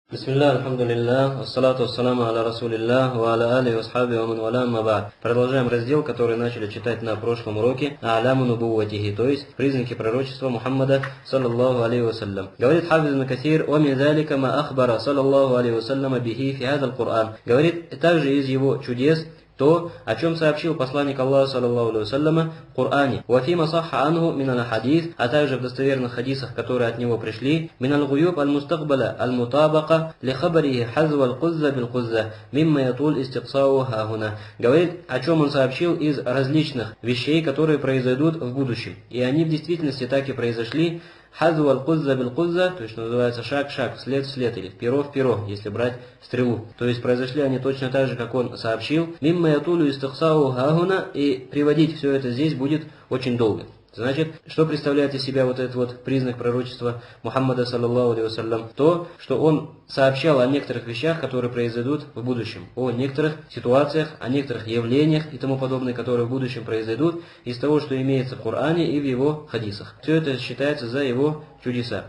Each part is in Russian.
Бисмилlah, альхамдулиллах, ассалату ассаламу аля расулиллах, ва аля али васхаби ва ман валя амма ба'д. Продолжаем раздел, который начали читать на прошлом уроке, а'ляму нубувватихи, то есть признаки пророчества Мухаммада, саллаллаху алейхи вассалям. Говорит Хафиз ибн Касир: «Ва мин залика ма ахбара, саллаллаху алейхи вассалям, бихи фи хадал Кур'ан». Говорит, также из его чудес то, о чем сообщил посланник Аллаха, саллаллаху алейхи вассаляма, в Коране. «Вафима сахха анху минал хадис», а также в достоверных хадисах, которые от него пришли, «Минал гуюб аль-мустакбаля аль-мутабака ли хабарихи хазва аль-кузза бил-кузза, мимма ятул истиксау хахуна». Говорит, о чем он сообщил из различных вещей, которые произойдут в будущем. И они в действительности так и произошли. Хазу аль-кузза бил-кузза, то есть что называется шаг в шаг, след в след, или перо в перо, если брать стрелу. То есть произошли они точно так же, как он сообщил. Мимма ятулю истихсау хахуна, и приводить все это здесь будет очень долго. Значит, что представляет из себя вот этот вот признак пророчества Мухаммада, саллаллаху алейхи вассалям? То, что он сообщал о некоторых вещах, которые произойдут в будущем, о некоторых ситуациях, о некоторых явлениях и тому подобное, которые в будущем произойдут из того, что имеется в Коране и в его хадисах. Все это считается за его чудеса.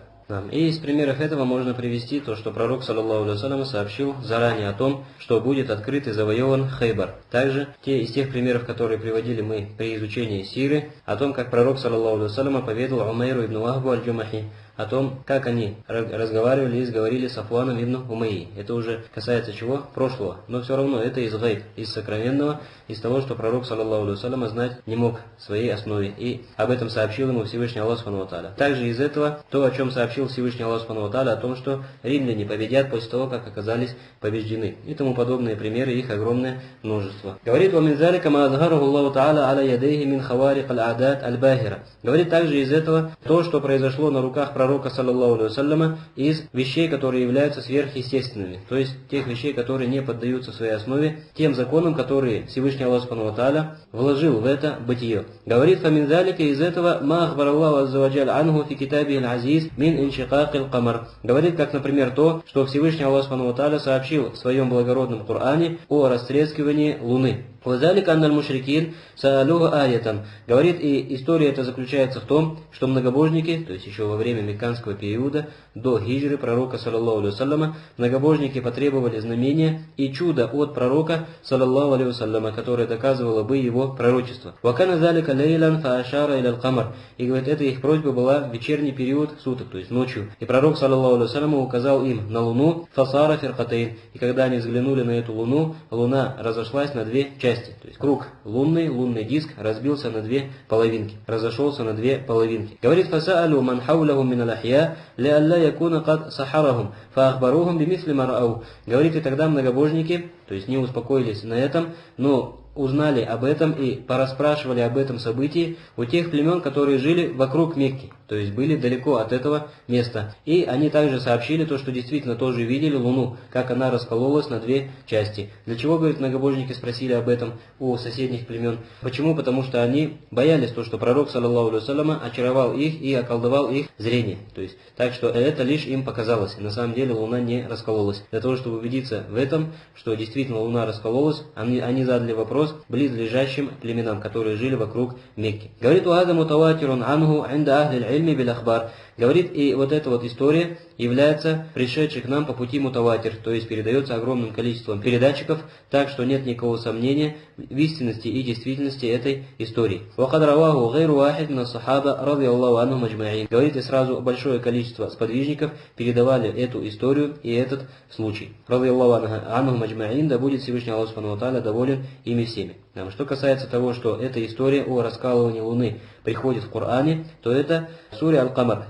И из примеров этого можно привести то, что пророк, саллаллаху алейхи вассалям, сообщил заранее о том, что будет открыт и завоеван Хайбар. Также из тех примеров, которые приводили мы при изучении сиры, о том, как пророк, саллаллаху алейхи вассалям, поведал Умейру ибн Вахбу аль-Джумахи, о том, как они разговаривали и сговорили с Сафваном ибн Умайи. Это уже касается чего? Прошлого. Но все равно это из гайб, из сокровенного, из того, что пророк, саллаллаху алейхи вассалям, знать не мог в своей основе. И об этом сообщил ему Всевышний Аллах субхану ва тааля. Также из этого то, о чем сообщил Всевышний Аллах субхану ва тааля, о том, что римляне победят после того, как оказались побеждены. И тому подобные примеры, их огромное множество. Говорит: «Ва мин залика ма азгараху Аллаху тааля аля ядейхи мин хаварик аль-адат аль-бахира». Говорит, также из этого то, что произошло на руках пророка, саллаллаху алейхи вассаляма, из вещей, которые являются сверхъестественными, то есть тех вещей, которые не поддаются в своей основе тем законам, которые Всевышний Аллах субхану ва тааля вложил в это бытие. Говорит: «Фа мин залика», из этого ма ахбар Аллаху азза ва джаль анху фи китабихи аль-азиз мин иншикакил камар. Говорит, как, например, то, что Всевышний Аллах субхану ва тааля сообщил в своем благородном Коране о растрескивании луны. «Вазалика анналь мушрикин саалуха аятан». Говорит, и история эта заключается в том, что многобожники, то есть еще во время мекканского периода, до хиджры пророка, саллаллаху алейхи вассаляма, многобожники потребовали знамения и чуда от пророка, саллаллаху алейхи вассаляма, которое доказывало бы его пророчество. «Вакана залика лейлан фаашара илял камар». И говорит, эта их просьба была в вечерний период суток, то есть ночью. И пророк, саллаллаху алейхи вассаляма, указал им на луну фасара фиркатейн. И когда они взглянули на эту луну, луна разошлась на две части. То есть круг лунный диск разбился на две половинки, разошелся на две половинки. Говорит: «Фасаалу ман хауляху мин аль-ахья лиалла якуна кад сахарахум фаахбарухум бимисли ма раау». Говорит, и тогда многобожники, то есть не успокоились на этом, но узнали об этом и порасспрашивали об этом событии у тех племен, которые жили вокруг Мекки, то есть были далеко от этого места. И они также сообщили то, что действительно тоже видели луну, как она раскололась на две части. Для чего, говорит, многобожники спросили об этом у соседних племен? Почему? Потому что они боялись то, что пророк, саллаллаху алейхи вассаляма, очаровал их и околдовал их зрение. То есть, так что это лишь им показалось. На самом деле луна не раскололась. Для того, чтобы убедиться в этом, что действительно луна раскололась, они задали вопрос близлежащим племенам, которые жили вокруг Мекки. Говорит: «Уаза мутаватирун анху инда ахлил ильми бил ахбар». Говорит, и вот эта вот история является пришедшей к нам по пути мутаватир, то есть передается огромным количеством передатчиков, так что нет никакого сомнения в истинности и действительности этой истории. «Вахад раваху гайру вахид мин ас-сахаба радiyallahu анхум аджмаин». Говорит, и сразу большое количество сподвижников передавали эту историю и этот случай. Радiyallahu анхум аджмаин, да будет Всевышний Аллах субхану ва тааля доволен ими всеми. Что касается того, что эта история о раскалывании луны приходит в Коране, то это сура Аль-Камар.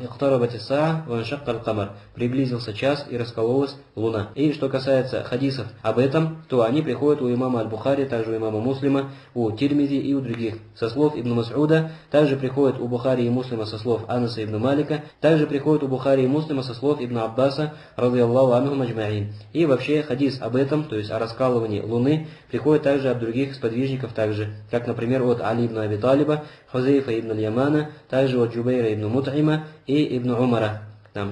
Приблизился час и раскололась луна. И что касается хадисов об этом, то они приходят у имама Аль-Бухари, также у имама Муслима, у Тирмизи и у других. Со слов Ибн Мас'уда, также приходят у Бухари и Муслима со слов Анаса ибн Малика, также приходят у Бухари и Муслима со слов Ибн Аббаса, радийаллаху анхум аджмаин. И вообще хадис об этом, то есть о раскалывании луны, приходит также от других сподвижников также, как, например, от Али ибн Аби Талиба, Хузейфа ибн Аль-Ямана, также от Джубейра ибн Мут'има и ибн Умара.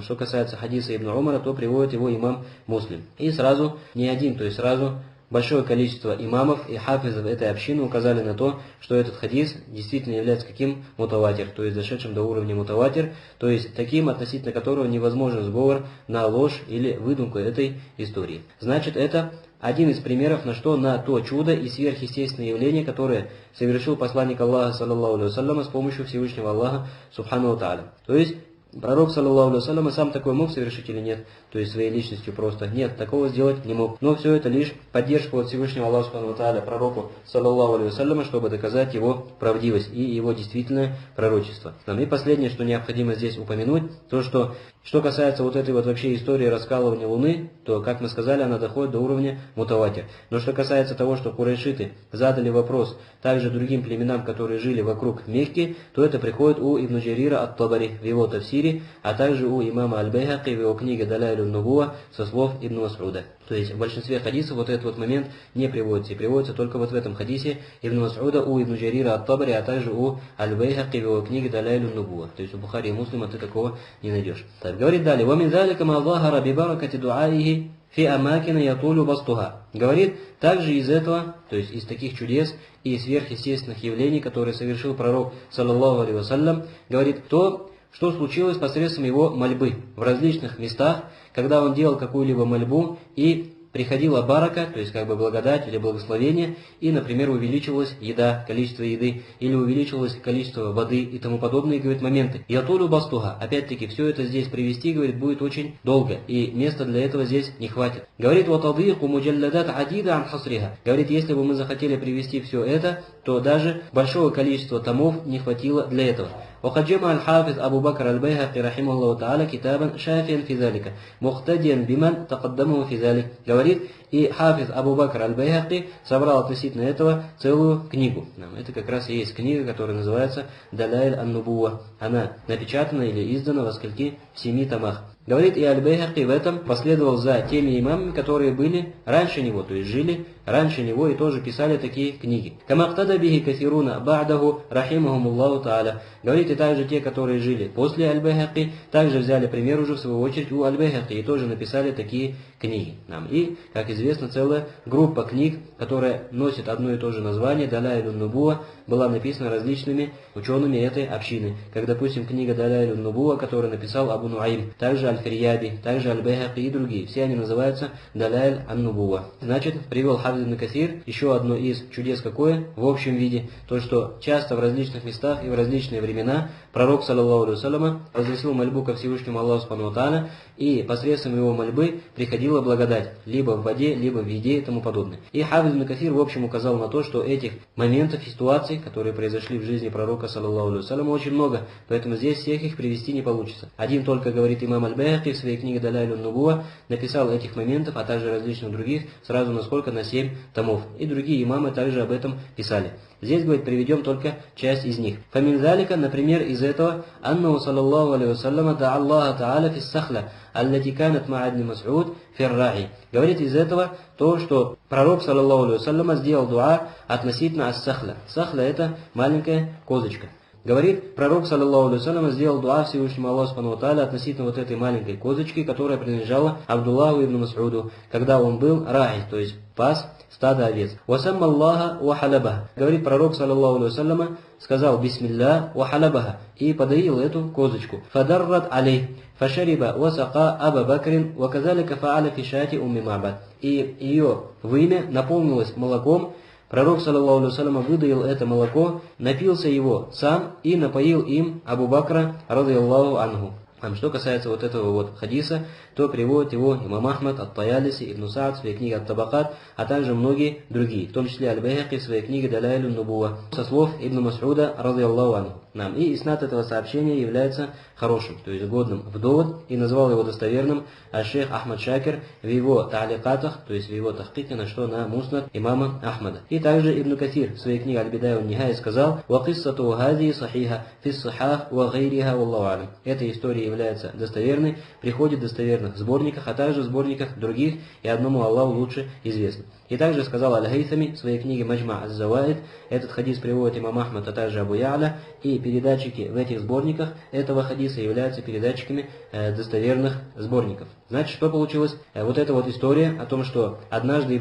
Что касается хадиса ибн Умара, то приводит его имам Муслим. И сразу не один, то есть сразу большое количество имамов и хафизов этой общины указали на то, что этот хадис действительно является каким? Мутаватир, то есть дошедшим до уровня мутаватир, то есть таким, относительно которого невозможен сговор на ложь или выдумку этой истории. Значит, это один из примеров на что? На то чудо и сверхъестественное явление, которое совершил посланник Аллаха, саллаллаху алейхи вассаляма, с помощью Всевышнего Аллаха, субхану ва тааля. То есть, пророк, саллаллаху алейхи вассаляма, сам такой мог совершить или нет? То есть, своей личностью просто. Нет, такого сделать не мог. Но все это лишь поддержка от Всевышнего Аллаха, субхану ва тааля, пророку, саллаллаху алейхи вассаляма, чтобы доказать его правдивость и его действительное пророчество. И последнее, что необходимо здесь упомянуть, то, что касается вот этой вот вообще истории раскалывания Луны, то, как мы сказали, она доходит до уровня мутаватир. Но что касается того, что курайшиты задали вопрос также другим племенам, которые жили вокруг Мекки, то это приходит у Ибн Джарира ат-Табари в его тафсире, а также у имама Аль-Байхаки в его книге Далайль ан-Нубуа со слов Ибн Мас'уда. То есть в большинстве хадисов вот этот вот момент не приводится, и приводится только вот в этом хадисе Ибн Мас'уда, у Ибн Джарира ат-Табари, а также у Аль-Байхаки в его книге Далайль ан-Нубуа. То есть у Бухари и Муслима ты такого не найдешь. Так, говорит далее: وَمِنْ ذَلِكَ مَا ظَهَرَ بِبَرَكَةِ دُعَائِهِ فِي أَمَاكِنَ يَطُولُ بَسْطُهَا. Говорит, также из этого, то есть из таких чудес и сверхъестественных явлений, которые совершил пророк, саллаллаху алейхи вассалям, говорит, то, что случилось посредством его мольбы в различных местах, когда он делал какую-либо мольбу и приходила барака, то есть как бы благодать или благословение, и, например, увеличивалась еда, количество еды, или увеличивалось количество воды и тому подобные, говорит, моменты. Ятулю бастуха. Опять-таки, все это здесь привести, говорит, будет очень долго, и места для этого здесь не хватит. Говорит, ватадыху муджалладат адида ан хасриха. Говорит, если бы мы захотели привести все это, то даже большого количества томов не хватило для этого. وقد جمع الحافظ أبو بكر البيهقي رحمه الله تعالى كتابا شافيا في ذلك مقتديا بمن تقدمه في ذلك. Говорит, и хафиз Абу Бакр аль-Байхаки собрал относительно этого целую книгу. Это как раз и есть книга, которая называется Далайль ан-Нубуа. Она напечатана или издана во скольки? В 7 томах. Говорит, и Аль-Байхаки в этом последовал за теми имамами, которые были раньше него, то есть жили раньше него и тоже писали такие книги. Камактада бихи кафируна ба'даху рахимахумуллаху та'аля. Говорит, и также те, которые жили после Аль-Байхаки, также взяли пример уже в свою очередь у Аль-Байхаки и тоже написали такие книги. И, как известно, целая группа книг, которая носит одно и то же название, Далайль ан-Нубуа, была написана различными учеными этой общины. Как, допустим, книга Далайль ан-Нубуа, которую написал Абу Нуаим, также Аль-Фирьяби, также Аль-Байхаки и другие. Все они называются Далайль ан-Нубуа. Значит, привел Хафиз ибн Касир еще одно из чудес какое в общем виде, то, что часто в различных местах и в различные времена пророк, саллаллаху алейхи вассалям, возносил мольбу ко Всевышнему Аллаху субхану ва тааля, и посредством его мольбы приходила благодать, либо в воде, либо в еде и тому подобное. И Хафиз ибн Касир в общем указал на то, что этих моментов и ситуаций, которые произошли в жизни пророка, саллаллаху алейхи вассалям, очень много, поэтому здесь всех их привести не получится. Один только, говорит имам Аль-Байхаки в своей книге Далайль ан-Нубуа, написал этих моментов, а также различных других, сразу на сколько? На 7 томов. И другие имамы также об этом писали. Здесь, говорит, приведем только часть из них. Фаминзалика, например, из этого, аннаху саллаллаху алейхи вассаляма да Аллаха та'аля фис сахла, аллати канат ма ибн Мас'уд фир-раи. Говорит из этого то, что пророк, саллаллаху алейхи вассаляма, сделал дуа относительно ас-сахла. Сахла — это маленькая козочка. Говорит, пророк, саллаллаху алейхи вассалям, сделал дуа Всевышнему Аллаху субхану ва тааля относительно вот этой маленькой козочки, которая принадлежала Абдуллаху ибн Мас'уду, когда он был раи, то есть пас стадо овец. «Васамма Аллаха ва халабаха». Говорит, пророк, саллаллаху алейхи вассалям, сказал «Бисмилля ва халабаха» и подоил эту козочку. «Фадаррат алей». «Фашариба ва сака Аба Бакрин ва казалика фааля фишати умми Ма'бад». И ее вымя наполнилось молоком. Пророк, саллаллаху алейхи вассалям, выдаил это молоко, напился его сам и напоил им Абу Бакра, радийаллаху анху. Что касается вот этого вот хадиса, то приводит его имам Ахмад, ат-Таялиси, Ибн Саад в своей книге Ат-Табакат, а также многие другие, в том числе Аль-Байхаки в своей книге Далайль ан-Нубуа, со слов Ибн Мас'уда, радийаллаху анху. И иснад этого сообщения является хорошим, то есть годным в довод, и назвал его достоверным шейх Ахмад Шакир в его та'аликатах, то есть в его тахкике, на что на муснад имама Ахмада. И также Ибн Кафир в своей книге Аль-Бидая wan-Нихая сказал: «Ва киссату хази сахиха фис сахах ва гайриха валлаху алям». Эта история является достоверной, приходит в достоверных сборниках, а также в сборниках других, и одному Аллаху лучше известно. И также сказал Аль-Хайсами в своей книге Маджма аз-Заваид, этот хадис приводит имам Ахмад, а также Абу Я'ля, и передатчики в этих сборниках этого хадиса являются передатчиками достоверных сборников. Значит, что получилось? Вот эта вот история о том, что однажды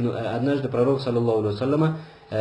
пророк, саллаллаху алейхи вассаляма,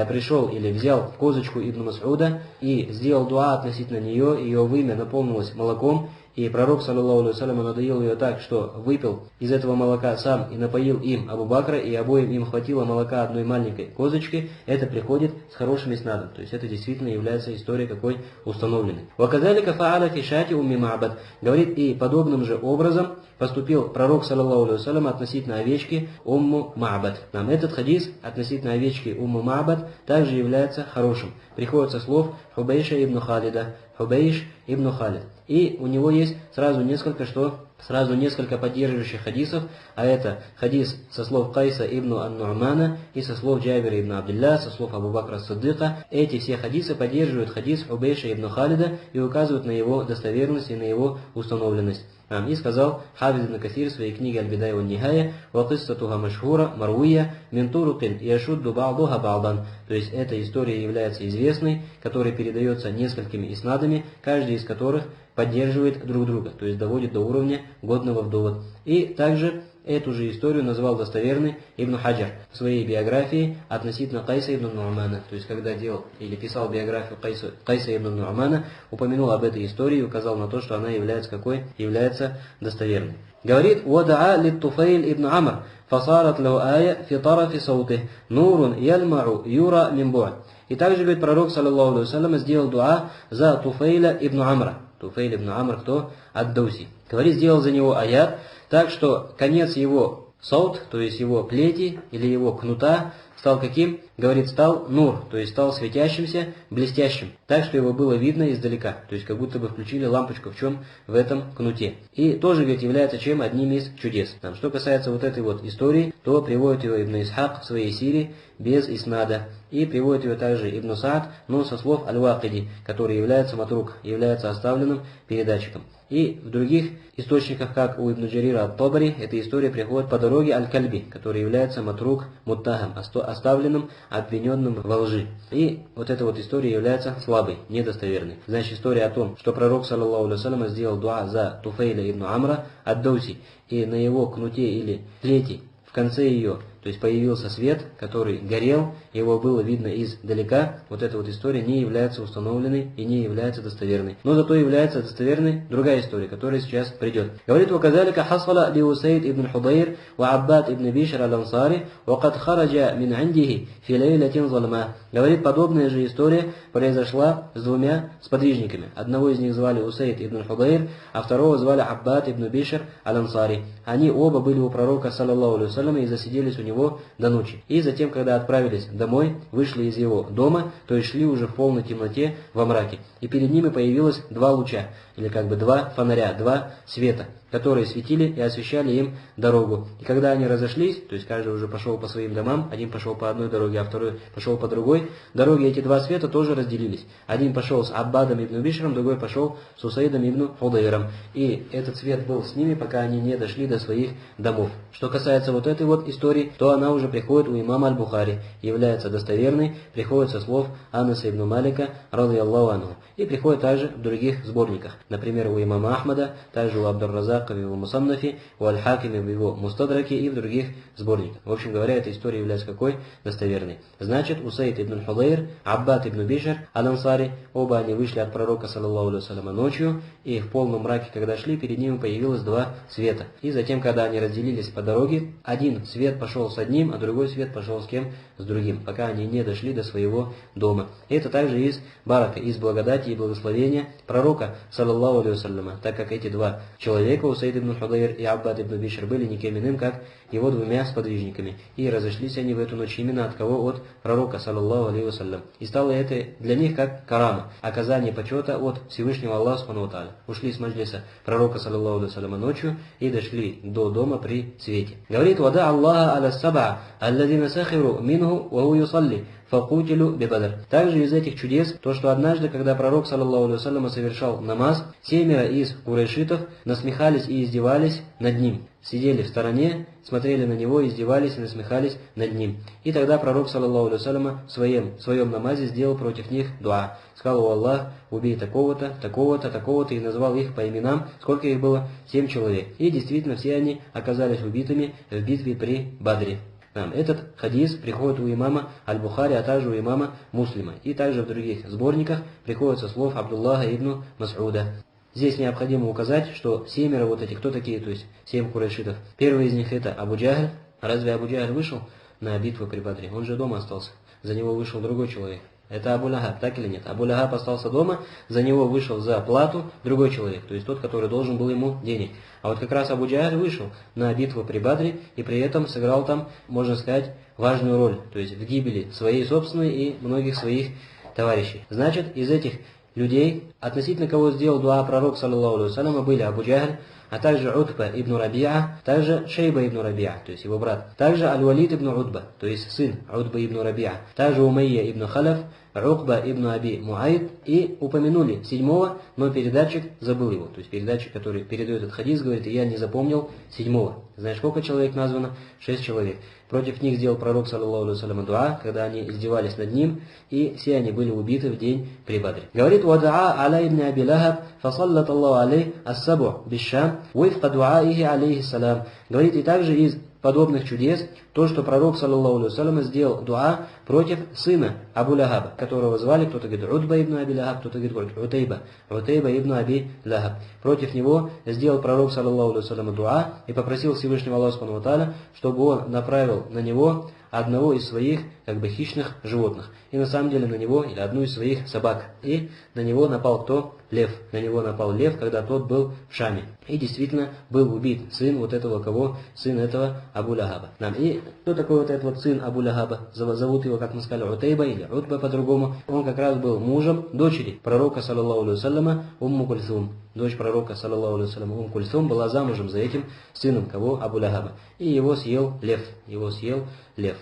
пришел или взял козочку Ибн Мас'уда и сделал дуа относительно нее, ее вымя наполнилось молоком, и пророк, саллаллаху алейхи вассаляма, надоел ее так, что выпил из этого молока сам и напоил им Абу Бакра, и обоим им хватило молока одной маленькой козочки, это приходит с хорошим иснадом. То есть это действительно является историей какой установленной. «Ваказалика фааля фи шати умми Ма'бад». Говорит, и подобным же образом поступил пророк, саллаллаху алейхи вассаляма, относительно овечки Умму Ма'бад. Нам этот хадис относительно овечки Умму Ма'бад также является хорошим. Приходит со слов Хубейша ибн Халида. Хубейш ибн Халид. И у него есть сразу несколько поддерживающих хадисов, а это хадис со слов Кайса ибн ан-Ну'мана и со слов Джабира ибн Абдилля, со слов Абу Бакра Сиддика. Эти все хадисы поддерживают хадис Хубейша ибн Халида и указывают на его достоверность и на его установленность. И сказал Хафиз ибн Касир в своей книге «Аль-Бидая ва Нихая», «Ва киссатуха машхура марвия мин турукин яшудду ба'духа ба'дан». То есть эта история является известной, которая передается несколькими иснадами, каждый из которых поддерживает друг друга, то есть доводит до уровня годного в довод. И также эту же историю назвал достоверный Ибн Хаджар в своей биографии относительно Кайса ибн Ну'мана. То есть, когда делал или писал биографию Кайса ибн Ну'мана, упомянул об этой истории и указал на то, что она является какой? Является достоверной. Говорит, «Вада'a лит-Туфейль ибн Амр, фасарат лау ая фи тарафи саутих, нурун яльмау юра мин бу'д». И также, говорит, пророк, саллаллаху алейхи вассалям, сделал дуа за Туфейля ибн Амра. Туфейль ибн Амр, кто? Ад-Дауси. Говорит, сделал за него аят, так что конец его саут, то есть его плети или его кнута, стал каким? Говорит, стал нур, то есть стал светящимся, блестящим, так что его было видно издалека, то есть как будто бы включили лампочку в чем? В этом кнуте. И тоже, говорит, является чем? Одним из чудес. Что касается вот этой вот истории, то приводит ее Ибн Исхак в своей сире без иснада. И приводит ее также Ибн Саад, но со слов Аль-Вакиди, который является матрук, является оставленным передатчиком. И в других источниках, как у Ибн Джарира ат-Табари, эта история приходит по дороге Аль-Кальби, который является матрук муттахам, оставленным, обвиненным во лжи. И вот эта вот история является слабой, недостоверной. Значит, история о том, что пророк, саллаллаху алейхи вассалям, сделал дуа за Туфейля ибн Амра ад-Дауси, и на его кнуте или плети в конце ее, то есть появился свет, который горел, его было видно издалека, вот эта вот история не является установленной и не является достоверной. Но зато является достоверной другая история, которая сейчас придет. Говорит, وَكَذَلِكَ حَصَلَ لِأُسَيْدْ ибн Худайр وَعَبَّاد ибн Бишр аль-Ансари وَقَدْ خَرَجَ مِنْ عِنْدِهِ فِي لَيْلَةٍ ظَلْمَةٍ. Говорит, подобная же история произошла с двумя сподвижниками. Одного из них звали Усейд ибн Худайр, а второго звали Аббад ибн Бишр аль-Ансари. Они оба были у пророка, саллаллаху алейхи вассалям, и засиделись у него до ночи. И затем, когда отправились домой, вышли из его дома, то есть шли уже в полной темноте, во мраке. И перед ними появилось два луча, или как бы два фонаря, два света, которые светили и освещали им дорогу. И когда они разошлись, то есть каждый уже пошел по своим домам, один пошел по одной дороге, а второй пошел по другой дороге, эти два света тоже разделились. Один пошел с Аббадом ибн Бишром, другой пошел с Усейдом ибн Худайром. И этот свет был с ними, пока они не дошли до своих домов. Что касается вот этой вот истории, то она уже приходит у имама Аль-Бухари, является достоверной, приходит со слов Анаса ибн Малика, радийаллаху анху. И приходит также в других сборниках. Например, у имама Ахмада, также у Абдур-Разака в его Мусаннафе, у Аль-Хакиме в его Мустадраке и в других сборниках. В общем говоря, эта история является какой? Достоверной. Значит, Усейд ибн Худайр, Аббад ибн Бишр аль-Ансари, оба они вышли от пророка, саллаллаху алейхи вассалям, ночью, и в полном мраке, когда шли, перед ними появилось два света. И затем, когда они разделились по дороге, один свет пошел с одним, а другой свет пошел с кем? С другим, пока они не дошли до своего дома. И это также из барака, из благодати и благословения пророка, саллаллаху алейхи вассалям, так как эти два человека, Усейд ибн Худайр и Аббад ибн Бишр, были никем иным, как его двумя сподвижниками. И разошлись они в эту ночь именно от кого? От пророка, саллаллаху алейхи вассалям. И стало это для них как карама, оказание почета от Всевышнего Аллаха субхану ва тааля. Ушли с маджлиса пророка, саллаллаху алейхи вассалям, ночью и дошли до дома при свете. Говорит, «Вада Аллаха аля саба, алладина сахиру минху ва ху юсалли, факутилю бибадр. Также из этих чудес то, что однажды, когда пророк, саллаллаху алейхи вассалям, совершал намаз, 7 из курайшитов насмехались и издевались над ним. Сидели в стороне, смотрели на него, издевались и насмехались над ним. И тогда пророк, саллаллаху алейхи вассалям, в своем намазе сделал против них дуа. Сказал: «О Аллах, убей такого-то, такого-то, такого-то», и назвал их по именам. Сколько их было? 7 человек. И действительно все они оказались убитыми в битве при Бадре. Этот хадис приходит у имама Аль-Бухари, а также у имама Муслима. И также в других сборниках приходит со слов Абдуллаха ибн Мас'уда. Здесь необходимо указать, что 7 вот этих, кто такие, то есть 7 курайшитов. Первый из них это Абу Джахль. Разве Абу Джахль вышел на битву при Бадре? Он же дома остался. За него вышел другой человек. Это Абу Лахаб, так или нет? Абу Лахаб остался дома, за него вышел за плату другой человек, то есть тот, который должен был ему денег. А вот как раз Абу Джахль вышел на битву при Бадре и при этом сыграл там, можно сказать, важную роль, то есть в гибели своей собственной и многих своих товарищей. Значит, из этих людей, относительно кого сделал дуа пророк, саллаллаху алейхи вассаляма, были Абу Джахль, а также Утба ибн Рабиа, также Шейба ибн Рабиа, то есть его брат, также Аль-Валид ибн Утба, то есть сын Утба ибн Рабиа, также Умайя ибн Халаф, Укба ибн Аби Муайд, и упомянули 7-го, но передатчик забыл его. То есть передатчик, который передает этот хадис, говорит: я не запомнил 7-го. Знаешь, сколько человек названо? 6 человек. Против них сделал пророк, саллаллаху алейхи вассалям, дуа, когда они издевались над ним, и все они были убиты в день при Бадре. Говорит: «Вадаа аля ибн Аби Лахаб, фасаллат Аллаху алей ас-сабу бишшам, вифка дуаихи алейхиссалям». Говорит, и также из подобных чудес то, что пророк, саллаллаху алейхи вассалям, сделал дуа против сына Абу Лахаба, которого звали, кто-то говорит Утба ибн Аби Лахаб, кто-то говорит Утейба ибн Аби Лахаб. Против него сделал пророк, саллаллаху алейхи вассалям, дуа и попросил Всевышнего Аллаха субхану ва тааля, чтобы он направил на него одного из своих хищных животных. И на самом деле на него, или одну из своих собак. И на него напал кто? Лев. На него напал лев, когда тот был в Шаме. И действительно был убит сын вот этого кого? Сын этого Абу Лахаба. И кто такой вот этот вот сын Абу Лахаба? Зовут его, как мы сказали, Утейба или Утба по-другому. Он как раз был мужем дочери пророка, саллаллаху алейхи вассаляма, Умму Кульсум. Дочь пророка, саллаллаху алейхи вассаляма, Умму Кульсум, была замужем за этим сыном кого? Абу Лахаба. И его съел лев. Его съел лев.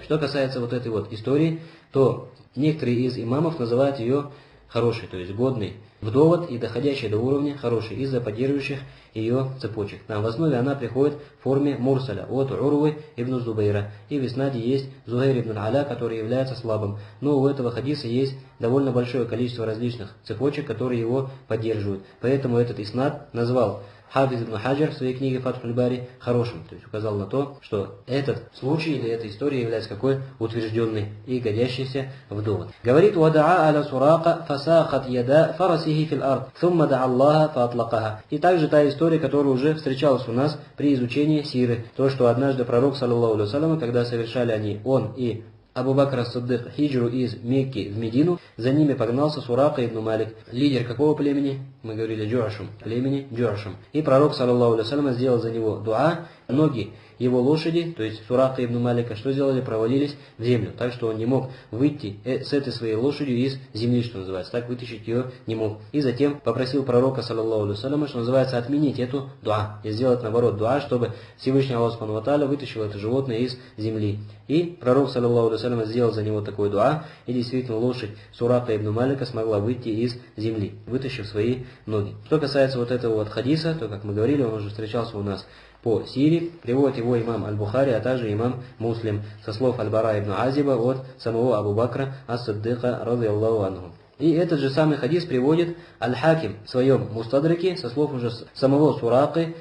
Что касается вот этой вот истории, то некоторые из имамов называют ее хорошей, то есть годной в довод и доходящей до уровня хорошей из-за поддерживающих ее цепочек. В основе она приходит в форме мурсаля от Урвы ибн Зубайра. И в иснаде есть Зухайр ибн Аля, который является слабым. Но у этого хадиса есть довольно большое количество различных цепочек, которые его поддерживают. Поэтому этот иснад назвал Хафиз ибн Хаджар в своей книге Фатхуль Бари хорошим, то есть указал на то, что этот случай или эта история является какой? Утвержденной и годящейся в довод. Говорит: «Вадаа аля сурака фасахат яда фарасихи фил ард, сумма да Аллаха фаатлакаха». И также та история, которая уже встречалась у нас при изучении сиры. То, что однажды пророк, саллаллаху алейхи вассалям, когда совершали они, он и Абу Бакр ас-Сиддик, хиджру из Мекки в Медину, за ними погнался Сурака ибн Малик, лидер какого племени? Мы говорили Джуашум, племени Джуашум. И пророк, саллаллаху алейхи вассалям, сделал за него дуа, ноги его лошади, то есть Сурака ибн Малика, что сделали? Провалились в землю, так что он не мог выйти с этой своей лошадью из земли, что называется, так вытащить ее не мог. И затем попросил пророка, саллаллаху алейхи вассалям, что называется, отменить эту дуа и сделать наоборот дуа, чтобы Всевышний Аллах субхану ва тааля вытащил это животное из земли. И пророк, саллаллаху алейхи вассалям, сделал за него такой дуа, и действительно лошадь Сурака ибн Малика смогла выйти из земли, вытащив свои ноги. Что касается вот этого вот хадиса, то, как мы говорили, он уже встречался у нас по сире, приводит его имам Аль-Бухари, а также имам Муслим, со слов Аль-Бара ибн Азиба от самого Абу Бакра ас-Сиддика, радийаллаху анху. И этот же самый хадис приводит Аль-Хаким в своем Мустадраке со слов уже самого Сураки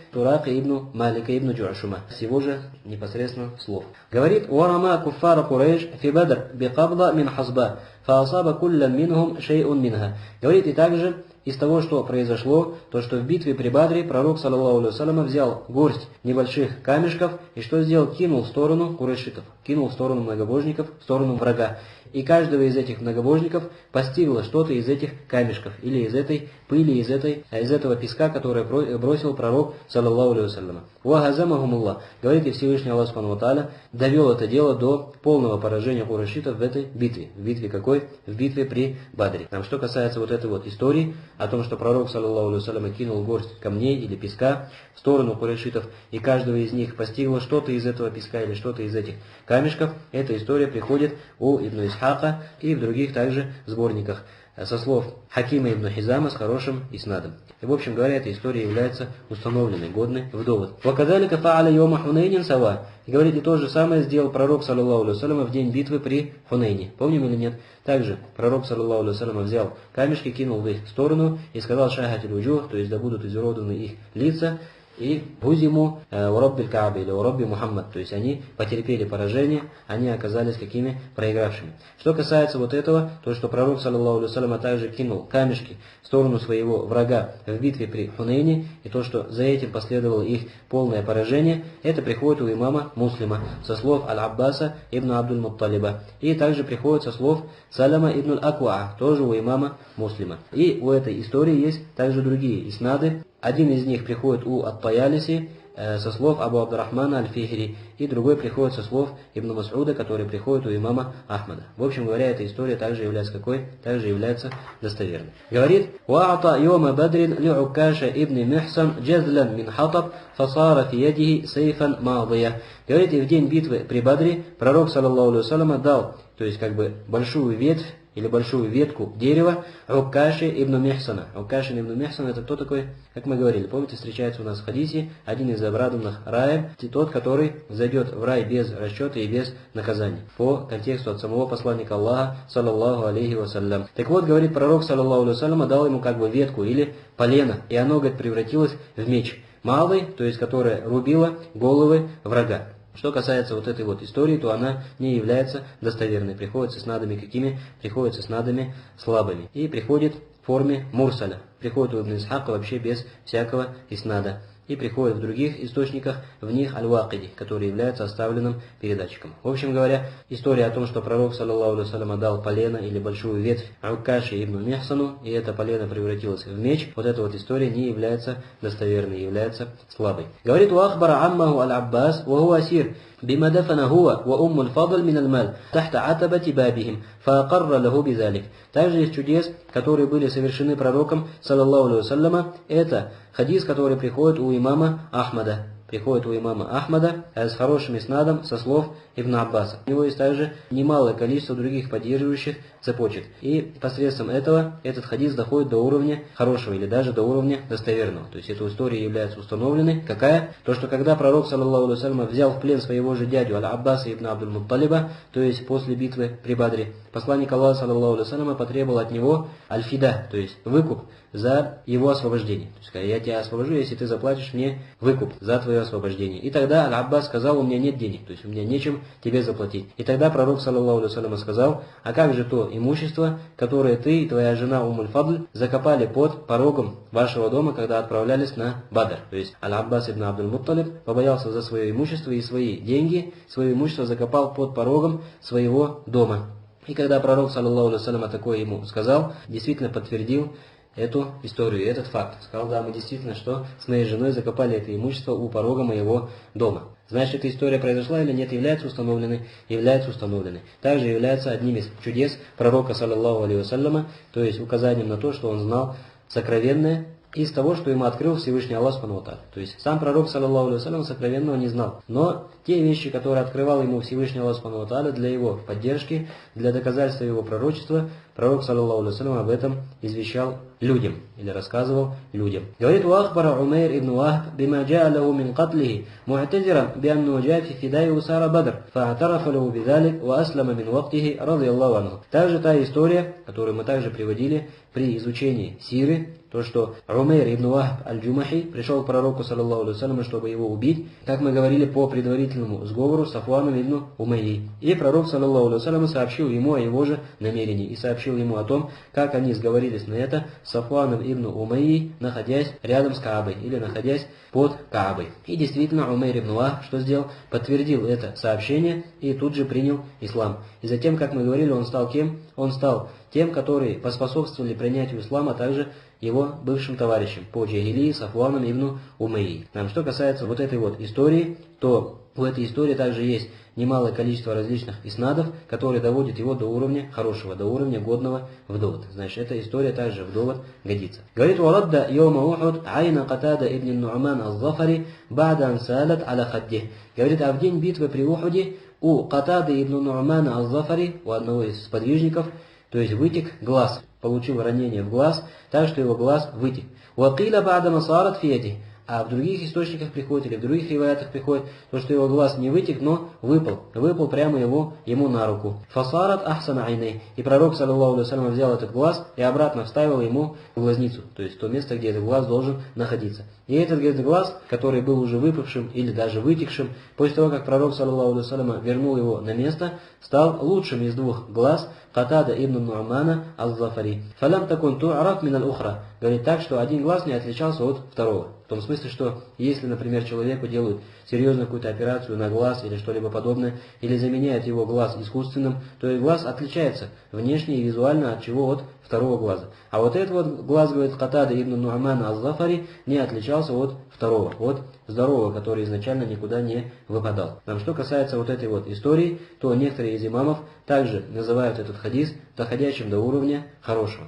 ибн Малика ибн Джуашума, с его же непосредственно слов. Говорит: «Варама куффара Курейш фи Бадр бикабла мин хазба, фаасаба куллям минхум шей'ун минха». Говорит, и также из того, что произошло, то, что в битве при Бадре пророк, саллаллаху алейхи вассалям, взял горсть небольших камешков и что сделал? Кинул в сторону курайшитов, кинул в сторону многобожников, в сторону врага. И каждого из этих многобожников постигло что-то из этих камешков, или из этой пыли, из этого песка, который бросил пророк, саллаллаху алейхи вассалям. «Вахазамахумуллах». Говорит, и Всевышний Аллах Субхану ва Тааля довел это дело до полного поражения курайшитов в этой битве. В битве какой? В битве при Бадре. Что касается вот этой вот истории, о том, что пророк, саллаллаху алейхи ва саллям, кинул горсть камней или песка в сторону курайшитов, и каждого из них постигло что-то из этого песка или что-то из этих камешков, эта история приходит у Ибн Исхака и в других также сборниках со слов Хакима ибн Хизама с хорошим иснадом. И в общем говоря, эта история является установленной, годной в довод. «Вакадалика фааля йома Хунейнин сава». И говорит, и то же самое сделал пророк, саллаллаху алейхи ва саллям, в день битвы при Хунейне. Помним или нет? Также пророк, саллаллаху алейхи ва саллям, взял камешки, кинул в их сторону и сказал шахатиль уджух, то есть да будут изуродованы их лица, и «Гузиму ураббиль Кааби» или «Урабби Мухаммад», то есть они потерпели поражение, они оказались какими? Проигравшими. Что касается вот этого, то что пророк, саллаллаху алейхи ва саллям, также кинул камешки в сторону своего врага в битве при Хунейне, и то, что за этим последовало их полное поражение, это приходит у имама Муслима со слов Аль-Аббаса ибн Абдуль-Мутталиба, и также приходит со слов Салама ибн Аль-Акуа, тоже у имама Муслима. И у этой истории есть также другие иснады. Один из них приходит у Ат-Таялиси со слов Абу Абдурахмана Аль-Фихри, и другой приходит со слов Ибн Мас'уда, который приходит у имама Ахмада. В общем говоря, эта история также является какой? Также является достоверной. Говорит: «Ва'ата йома бадрин ли'укаша ибн Михсан джазлан мин хатаб, фасара фи ядихи сейфан ма'дия». Говорит, и в день битвы при Бадре пророк, саллаллаху алейхи ва саллям, дал, то есть как бы большую ветвь, или большую ветку дерева Укаши ибн Михсана. Укаши ибн Михсан — это кто такой? Как мы говорили, помните, встречается у нас в хадисе один из обрадованных раем, тот, который зайдет в рай без расчета и без наказания. По контексту от самого посланника Аллаха, саллаллаху алейхи вассалям. Так вот, говорит пророк, саллаллаху алейхи вассалям, дал ему как бы ветку или полено, и оно, говорит, превратилось в меч. Малый, то есть которая рубила головы врага. Что касается вот этой вот истории, то она не является достоверной. Приходится с надами какими? Приходится с надами слабыми. И приходит в форме мурсаля. Приходит у Ибн Исхака вообще без всякого иснада. И приходит в других источниках, в них Аль-Вакиди, который является оставленным передатчиком. В общем говоря, история о том, что пророк, саллаллаху алейхи ва саллям, дал полено или большую ветвь Укаши ибн Михсану, и это полено превратилось в меч, вот эта вот история не является достоверной, является слабой. Говорит: «Уахбара аммаху Аль-Аббас, ва хуа асир, бима дафана хуа ва умму аль-фадл мин аль-мал, тахта атабати бабихим, фаакарра лаху бизалик». Также из чудес, которые были совершены пророком, саллаллаху алейхи ва саллям, это хадис, который приходит у имама Ахмада. Приходит у имама Ахмада с хорошим иснадом со слов Ибн Аббаса. У него есть также немалое количество других поддерживающих цепочек. И посредством этого этот хадис доходит до уровня хорошего или даже до уровня достоверного. То есть эта история является установленной. Какая? То, что когда пророк, саллаллаху алейхи ва саллям, взял в плен своего же дядю Аль-Аббаса ибн Абдуль-Мутталиба, то есть после битвы при Бадре, посланник Аллаха, саллаллаху алейхи ва саллям, потребовал от него аль-фида, то есть выкуп за его освобождение. То есть я тебя освобожу, если ты заплатишь мне выкуп за твое освобождение. И тогда Аль-Аббас сказал: у меня нет денег, то есть у меня нечем тебе заплатить. И тогда пророк, саллаллаху алейхи ва саллям, сказал: а как же то имущество, которое ты и твоя жена Умуль-Фадль закопали под порогом вашего дома, когда отправлялись на Бадр? То есть Аль-Аббас ибн Абдуль-Мутталиб побоялся за свое имущество и свои деньги, свое имущество закопал под порогом своего дома. И когда пророк, саллаллаху алейхи ва саллям, такое ему сказал, действительно подтвердил эту историю, этот факт. Сказал: да, мы действительно, что с моей женой закопали это имущество у порога моего дома. Значит, эта история произошла или нет, является установленной? Является установленной. Также является одним из чудес пророка, саллаллаху алейхи вассаляма, то есть указанием на то, что он знал сокровенное из того, что ему открыл Всевышний Аллах Субхану ва Тааля. То есть сам пророк, саллаллаху алейхи вассалям, сокровенного не знал. Но те вещи, которые открывал ему Всевышний Аллах Субхану ва Тааля для его поддержки, для доказательства его пророчества, пророк, саллаллаху алейхи вассалям, об этом извещал людям или рассказывал людям. Говорит: «Уахбара Умейр ибн Вахб бима джаа лаху мин катлихи, му'тазиран бианну джаа фи фидай усара Бадр, фа'атарафа лаху бидалик ва аслама мин вактихи радияллаху анху». Также та история, которую мы также приводили при изучении сиры, то, что Умейр ибн Вахб аль-Джумахи пришел к пророку, саллаллаху алейхи вассалям, чтобы его убить, как мы говорили, по предварительному сговору с Сафваном ибн Умайей. И пророк, саллаллаху алейхи вассалям, сообщил ему о его же намерении и сообщил ему о том, как они сговорились на это с Сафваном ибн Умайей, находясь рядом с Каабой или находясь под Каабой. И действительно Умейр ибн Вахб что сделал? Подтвердил это сообщение и тут же принял ислам. И затем, как мы говорили, он стал кем? Он стал тем, которые поспособствовали принятию ислама также его бывшим товарищем по джахилии Сафваном ибн Умейи. Что касается вот этой вот истории, то в этой истории также есть немалое количество различных иснадов, которые доводят его до уровня хорошего, до уровня годного в довод. Значит, эта история также в довод годится. Говорит: «Варадда йома Ухуд айна Катада ибн Ну'ман аз-Зафари ба'да ан салат аля хаддих». Говорит, а в день битвы при Ухуде у Катады ибн Ну'мана аз-Зафари, у одного из сподвижников, то есть вытек глаз, получил ранение в глаз, так что его глаз вытек. «Вакиля ба'да насарат фиети». А в других источниках приходит, или в других риваятах приходит, то, что его глаз не вытек, но выпал прямо ему на руку. «Фасарат ахсана айней». И пророк, саллаллаху алейхи ва саллям, взял этот глаз и обратно вставил ему в глазницу, то есть в то место, где этот глаз должен находиться. И этот, говорит, глаз, который был уже выпавшим или даже вытекшим, после того, как пророк, саллаллаху алейхи ва саллям, вернул его на место, стал лучшим из двух глаз Катада ибн Ну'мана аз-Зафари. «Фалям такун ту'араф мин аль-ухра». Говорит так, что один глаз не отличался от второго. В том смысле, что если, например, человеку делают серьезную какую-то операцию на глаз или что-либо подобное, или заменяют его глаз искусственным, то и глаз отличается внешне и визуально от чего? От второго глаза. А вот этот вот глаз, говорит Катада ибн Ну'ман аз-Зафари, не отличался от второго, от здорового, который изначально никуда не выпадал. Что касается вот этой вот истории, то некоторые из имамов также называют этот хадис доходящим до уровня хорошего.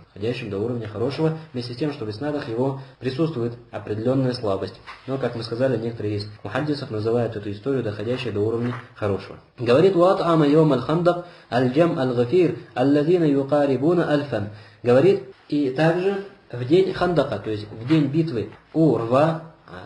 Вместе с тем, что в иснадах его присутствует определенная слабость. Но, как мы сказали, некоторые из мухаддисов называют эту историю доходящей до уровня хорошего. Говорит: «Уат'ама йом аль-хандак аль-джам аль-гафир алладина юкарибуна альфан». Говорит, и также в день хандака, то есть в день битвы у рва,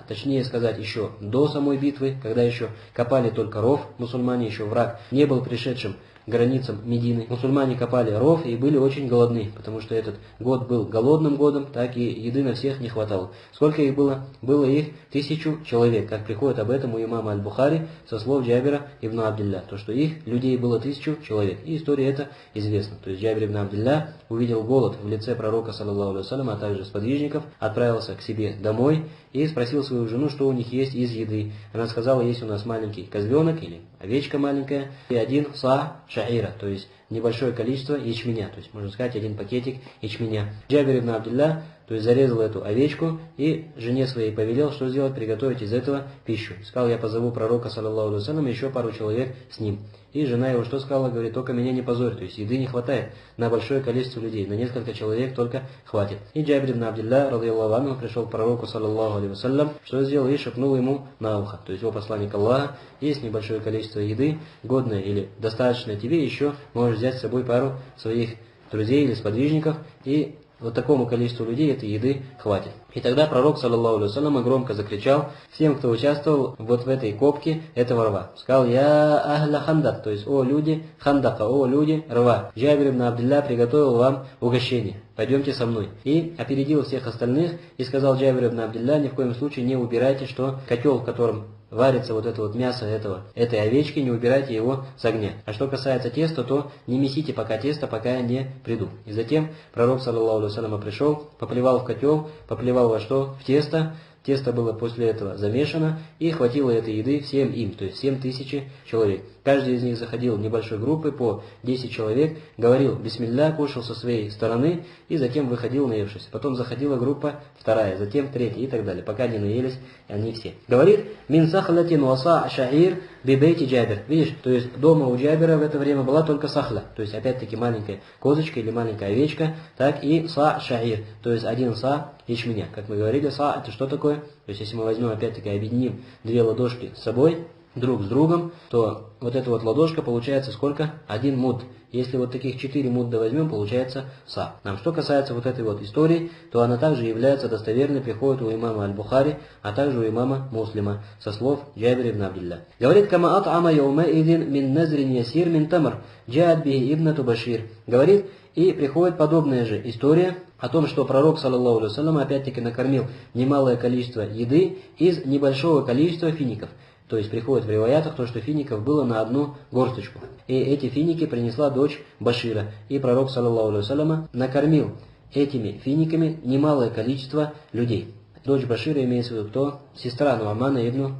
точнее сказать, еще до самой битвы, когда еще копали только ров, мусульмане, еще враг не был пришедшим к границам Медины. Мусульмане копали ров и были очень голодны, потому что этот год был голодным годом, так и еды на всех не хватало. Сколько их было? Было их 1000 человек, как приходит об этом у имама Аль-Бухари со слов Джабира ибн Абдилля, то что их людей было 1000 человек. И история эта известна. То есть Джабир ибн Абдилля увидел голод в лице пророка, саллаллаху алейхи ва саллям, а также сподвижников, отправился к себе домой и спросил свою жену, что у них есть из еды. Она сказала: есть у нас маленький козленок или овечка маленькая и один са шаира, то есть небольшое количество ячменя, то есть можно сказать один пакетик ячменя. Джабир ибн Абдилля, то есть зарезал эту овечку и жене своей повелел, что сделать? Приготовить из этого пищу. Сказал: я позову пророка, саллаллаху алейхи ва саллям, еще пару человек с ним. И жена его что сказала? Говорит: только меня не позорь, то есть еды не хватает на большое количество людей, на несколько человек только хватит. И Джабир ибн Абдилля, радийаллаху анху, пришел к пророку, саллаллаху алейхи ва саллям, что сделал? И шепнул ему на ухо, то есть о посланник Аллаха, есть небольшое количество еды, годное или достаточное тебе, еще можешь взять с собой пару своих друзей или сподвижников, и вот такому количеству людей этой еды хватит. И тогда пророк, саллаллаху алейхи ва саллям, громко закричал всем, кто участвовал вот в этой копке этого рва. Сказал: я ахля хандак, то есть о люди хандака, о люди рва. Джабир ибн Абдилля приготовил вам угощение. Пойдемте со мной. И опередил всех остальных и сказал Джабир ибн Абдилля: ни в коем случае не убирайте, что котел, в котором варится вот это вот мясо этой овечки, не убирайте его с огня. А что касается теста, то не месите пока тесто, пока я не приду. И затем пророк, саллаллаху алейхи ва саллям, пришел, поплевал в котел, поплевал во что? В тесто. Тесто было после этого замешано, и хватило этой еды всем им, то есть 7000 человек. Каждый из них заходил в небольшой группы по 10 человек, говорил бисмилля, кушал со своей стороны, и затем выходил наевшись. Потом заходила группа вторая, затем третья и так далее, пока не наелись они все. Говорит: мин сахлатин васа шаир бибейти Джабир. Видишь, то есть дома у Джабира в это время была только сахла, то есть опять-таки маленькая козочка или маленькая овечка, так и са шаир, то есть один са ячменя. Как мы говорили, са это что такое? То есть если мы возьмем опять-таки объединим две ладошки с собой, друг с другом, то вот эта вот ладошка получается сколько? 1 муд. Если вот таких 4 мудда возьмем, получается са. Что касается вот этой вот истории, то она также является достоверной, приходит у имама Аль-Бухари, а также у имама Муслима, со слов Джабир ибн Абдилля. Говорит: кама ат'ама яумаидин мин назрин ясир мин тамр, джаат бихи ибнату Башир. Говорит, и приходит подобная же история о том, что пророк, саллаллаху алейхи ва саллям, опять-таки накормил немалое количество еды из небольшого количества фиников. То есть приходит в риваятах то, что фиников было на одну горсточку. И эти финики принесла дочь Башира. И пророк, саллаллаху алейхи ва саллям, накормил этими финиками немалое количество людей. Дочь Башира имеется в виду кто? Сестра Ну'мана ибн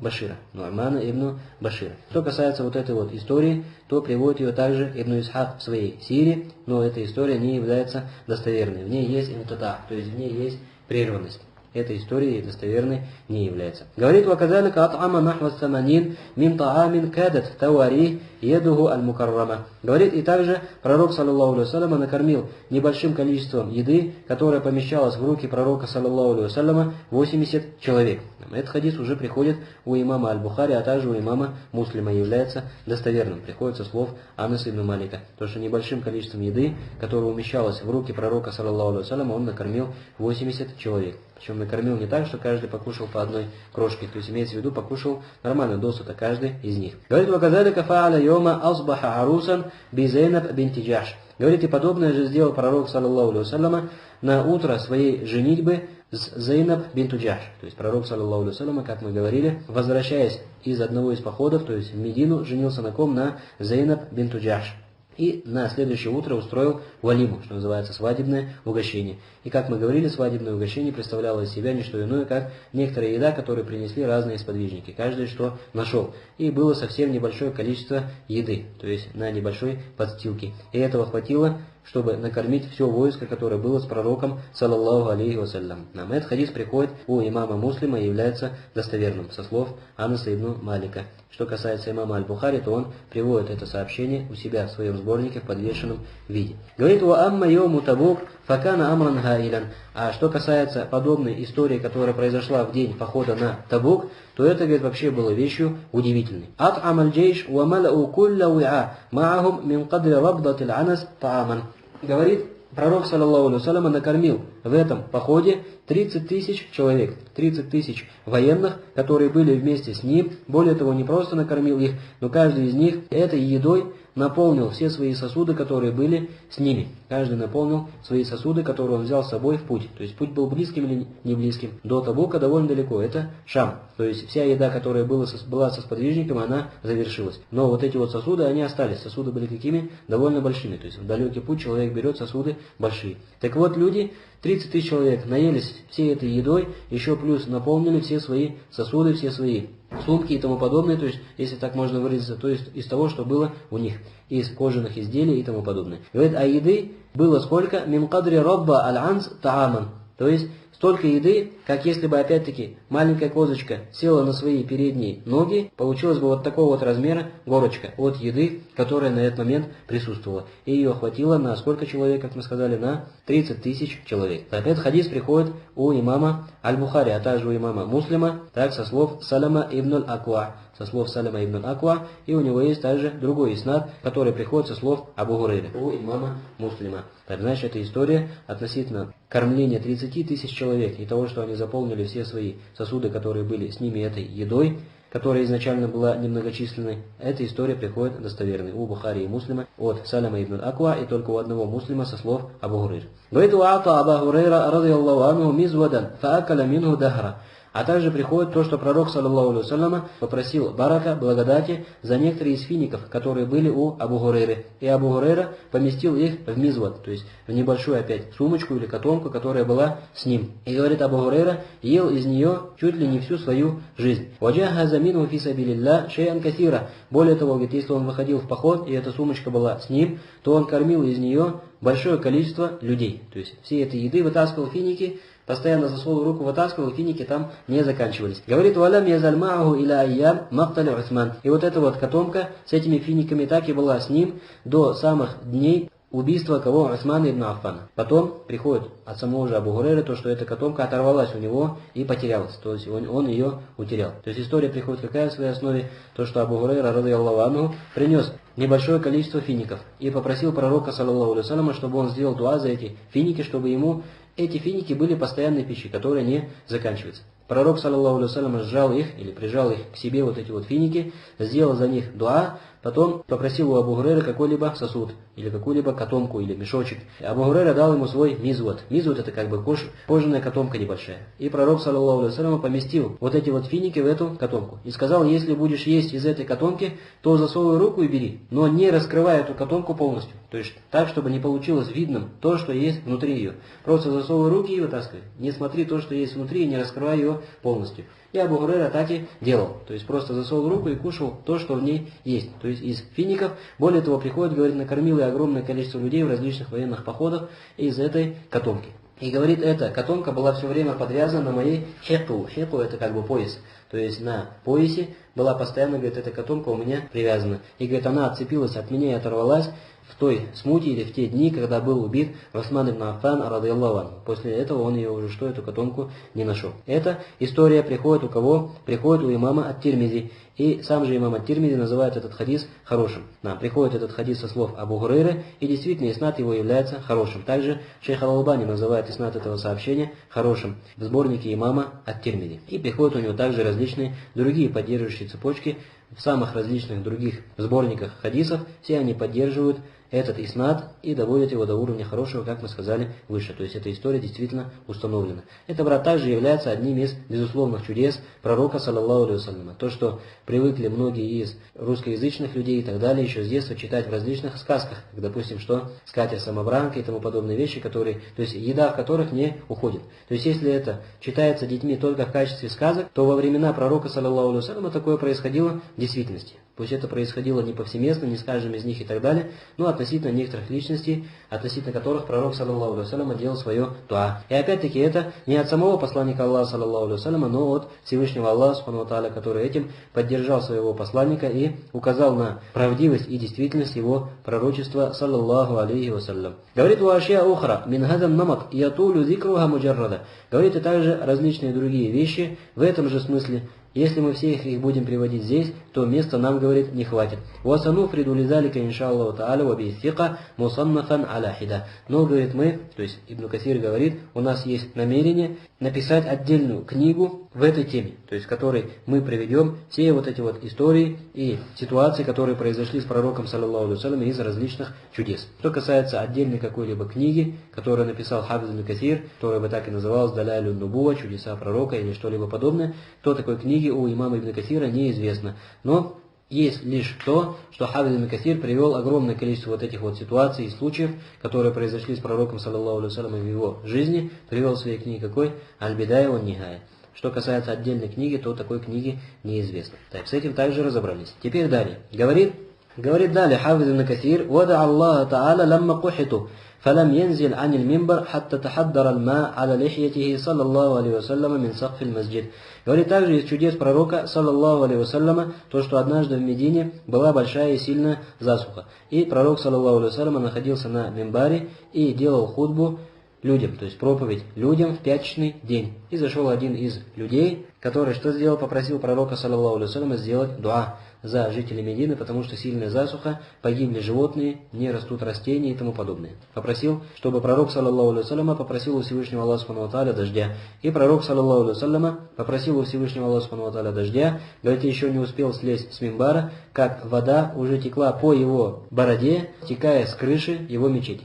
Башира. Что касается вот этой вот истории, то приводит ее также Ибн Исхак в своей сире, но эта история не является достоверной. В ней есть интата, то есть в ней есть прерванность. Этой историей достоверной не является. Говорит: «Ваказалика ат'ама нахва саманин мин таамин кадат тавари едуху аль-мукаррама». Говорит, и также пророк, саллаллаху алейхи вассаляма, накормил небольшим количеством еды, которая помещалась в руки пророка, саллаллаху алейхи вассаляма, 80 человек. Этот хадис уже приходит у имама Аль-Бухари, а также у имама Муслима, является достоверным. Приходит со слов Анаса ибн Малика. То, что небольшим количеством еды, которая умещалась в руки пророка, саллаллаху алейхи вассаляма, он накормил 80 человек. Причем накормил не так, что каждый покушал по одной крошке, то есть имеется в виду, покушал нормально, досыта каждый из них. Говорит: «Ваказалика фааля йома асбаха арусан би Зейнаб бинти Джахш». Говорит, и подобное же сделал пророк, саллаллаху алейхи вассаляма, на утро своей женитьбы с Зейнаб бинту Джахш. То есть пророк, саллаллаху алейхи вассаляма, как мы говорили, возвращаясь из одного из походов, то есть в Медину, женился на ком? На Зейнаб бинту Джахш. И на следующее утро устроил валиму, что называется свадебное угощение. И как мы говорили, свадебное угощение представляло из себя не что иное, как некоторая еда, которую принесли разные сподвижники, каждый что нашел. И было совсем небольшое количество еды, то есть на небольшой подстилке. И этого хватило, чтобы накормить все войско, которое было с пророком, саллаллаху алейхи вассалям. Нам этот хадис приходит у имама Муслима и является достоверным, со слов Анаса ибн Малика. Что касается имама Аль-Бухари, то он приводит это сообщение у себя в своем сборнике в подвешенном виде. Говорит: «Ва амма йому Табук факана амран гаилян». А что касается подобной истории, которая произошла в день похода на Табук, то это, говорит, вообще было вещью удивительной. «Ат'ам аль-джейш ва малау кулля уи'a ма'ахум мин кадри рабдатил анас та'аман». Говорит, пророк, саллаллаху алейхи вассаляма, накормил в этом походе 30 тысяч человек, 30 тысяч военных, которые были вместе с ним. Более того, не просто накормил их, но каждый из них этой едой наполнил все свои сосуды, которые были с ними. Каждый наполнил свои сосуды, которые он взял с собой в путь. То есть путь был близким или не близким. До Табука довольно далеко. Это Шам. То есть вся еда, которая была со сподвижником, она завершилась. Но вот эти вот сосуды, они остались. Сосуды были какими? Довольно большими. То есть в далекий путь человек берет сосуды большие. Так вот, люди, 30 тысяч человек, наелись всей этой едой, еще плюс наполнили все свои сосуды, все свои сумки и тому подобное, то есть, если так можно выразиться, то есть из того, что было у них, из кожаных изделий и тому подобное. Говорит, а еды было сколько? Мин кадри рабба аль-анс тааман. То есть, столько еды, как если бы, опять-таки, маленькая козочка села на свои передние ноги, получилось бы вот такого вот размера горочка от еды, которая на этот момент присутствовала. И ее хватило на сколько человек, как мы сказали, на 30 тысяч человек. Этот хадис приходит у имама Аль-Бухари, а также у имама Муслима, так со слов Салама ибн Аква. Со слов Салама ибн Аква, и у него есть также другой иснад, который приходит со слов Абу Гурейры, у имама Муслима. Так, значит, эта история относительно кормления 30 тысяч человек и того, что они заполнили все свои сосуды, которые были с ними этой едой, которая изначально была немногочисленной, эта история приходит достоверной у Бухари и Муслима от Салама ибн Аква и только у одного Муслима со слов Абу Гурейры. Говорит: «Уата Абу Гурейра радийаллаху анху мизвадан фаакаля минху дахра». А также приходит то, что пророк, саллаллаху алейхи вассаляма, попросил барака, благодати за некоторые из фиников, которые были у Абу Гурейры. И Абу Гурейра поместил их в мизват, то есть в небольшую опять сумочку или котомку, которая была с ним. И говорит, Абу Гурейра ел из нее чуть ли не всю свою жизнь. «Ваджахаза минху фи сабилилля шей'ан касира». Более того, говорит, если он выходил в поход, и эта сумочка была с ним, то он кормил из нее большое количество людей. То есть все этой еды вытаскивал финики, постоянно за свою руку вытаскивал, финики там не заканчивались. Говорит: «Валям язаль мааху иля айям мактали Усман». И вот эта вот котомка с этими финиками так и была с ним до самых дней убийства кого? Усмана ибн Аффана. Потом приходит от самого же Абу Гурейры то, что эта котомка оторвалась у него и потерялась. То есть он ее утерял. То есть история приходит какая в своей основе? То, что Абу Гурейра, радийаллаху анху, принес небольшое количество фиников и попросил пророка, саллаллаху алейхи вассаляма, чтобы он сделал дуа за эти финики, чтобы ему эти финики были постоянной пищей, которая не заканчивается. Пророк, саллаллаху алейхи вассалям, сжал их или прижал их к себе, вот эти вот финики, сделал за них дуа, потом попросил у Абу Гурейры какой-либо сосуд, или какую-либо котомку, или мешочек. Абу Гурейра дал ему свой мизват. Мизват — это как бы кожаная котомка небольшая. И пророк, саллаллаху алейхи вассалям, поместил вот эти вот финики в эту котомку. И сказал, если будешь есть из этой котомки, то засовывай руку и бери, но не раскрывай эту котомку полностью. То есть так, чтобы не получилось видным то, что есть внутри ее. Просто засовывай руки и вытаскивай. Не смотри то, что есть внутри, и не раскрывай ее полностью. И Абу Гурейра так и делал. То есть просто засовывал руку и кушал то, что в ней есть. То есть из фиников. Более того, приходит, говорит, накормил и огромное количество людей в различных военных походах из этой котомки. И говорит, эта котомка была все время подвязана на моей хику. Хику это как бы пояс. То есть на поясе была постоянно, говорит, эта котомка у меня привязана. И говорит, она отцепилась от меня и оторвалась в той смуте или в те дни, когда был убит Усман ибн Аффан, радийаллаху анху. После этого он ее уже эту котомку не нашел. Эта история приходит у кого? Приходит у имама ат-Тирмизи. И сам же имам ат-Тирмизи называет этот хадис хорошим. Нам приходит этот хадис со слов Абу Хурейры, и действительно иснад его является хорошим. Также шейх Аль-Албани называет иснад этого сообщения хорошим в сборнике имама ат-Тирмизи. И приходят у него также различные другие поддерживающие цепочки в самых различных других сборниках хадисов. Все они поддерживают этот иснад и доводят его до уровня хорошего, как мы сказали выше. То есть эта история действительно установлена. Это, брат, также является одним из безусловных чудес пророка, саллаллаху алейхи вассаляма. То, что привыкли многие из русскоязычных людей и так далее еще с детства читать в различных сказках, как, допустим, что скатерть-самобранка и тому подобные вещи, которые, то есть еда в которых не уходит. То есть если это читается детьми только в качестве сказок, то во времена пророка, саллаллаху алейхи вассаляма, такое происходило в действительности. Пусть это происходило не повсеместно, не с каждым из них и так далее, но относительно некоторых личностей, относительно которых пророк, саллаллаху алейхи вассаляма, делал свое дуа. И опять-таки это не от самого посланника Аллаха, саллаллаху алейхи вассаляма, но от Всевышнего Аллаха, субхану ва тааля, который этим поддержал своего посланника и указал на правдивость и действительность его пророчества, саллаллаху алейхи вассалям. Говорит уашья ухра, мин хадан намат, ятулю зикруха муджаррада. Говорит и также различные другие вещи в этом же смысле. Если мы все их будем приводить здесь, то места нам, говорит, не хватит. وَسَنُفْرِدُ لِذَلِكَ إِنْشَاءَ تَعَالَى وَبِالثِّقَةِ مُصَنَّفًا عَلَى حِدَةٍ. Но, говорит, мы, то есть Ибн Касир говорит, у нас есть намерение написать отдельную книгу в этой теме, то есть в которой мы приведем все вот эти вот истории и ситуации, которые произошли с пророком, саллаллаху алейхи вассалям, из различных чудес. Что касается отдельной какой-либо книги, которую написал Хафиз ибн Касир, которая бы так и называлась «Далялю нубуа», «Чудеса пророка» или что-либо подобное, то такой книги у имама Ибн Касира неизвестно. Но есть лишь то, что Хафиз ибн Касир привел огромное количество вот этих вот ситуаций и случаев, которые произошли с пророком, саллаллаху алейхи вассалям, в его жизни, привел в своей книге какой? «Аль-Бидая ва Нихая». Что касается отдельной книги, то такой книги неизвестно. Так, с этим также разобрались. Теперь далее. Говорит далее Хафиз ибн Касир: «Вада Аллаха Та'аля ламма кухиту, фалам янзил анил мимбар, хатта тахаддар аль-ма аля лихьятихи, саллаллаху алейхи вассаляма, мин сакфил масджид». Говорит также из чудес пророка, саллаллаху алейхи вассаляма, то, что однажды в Медине была большая и сильная засуха. И пророк, саллаллаху алейхи вассаляма, находился на мимбаре и делал хутбу людям, то есть проповедь людям в пятничный день. И зашел один из людей, который что сделал? Попросил пророка, саллаллаху алейхи вассаляма, сделать дуа за жителей Медины, потому что сильная засуха, погибли животные, не растут растения и тому подобное. Попросил, чтобы пророк, саллаллаху алейхи вассаляма, попросил у Всевышнего Аллаха субхану ва тааля дождя. И пророк, саллаллаху алейхи вассаляма, попросил у Всевышнего Аллаха субхану ва тааля дождя. Говорит, еще не успел слезть с мимбара, как вода уже текла по его бороде, стекая с крыши его мечети.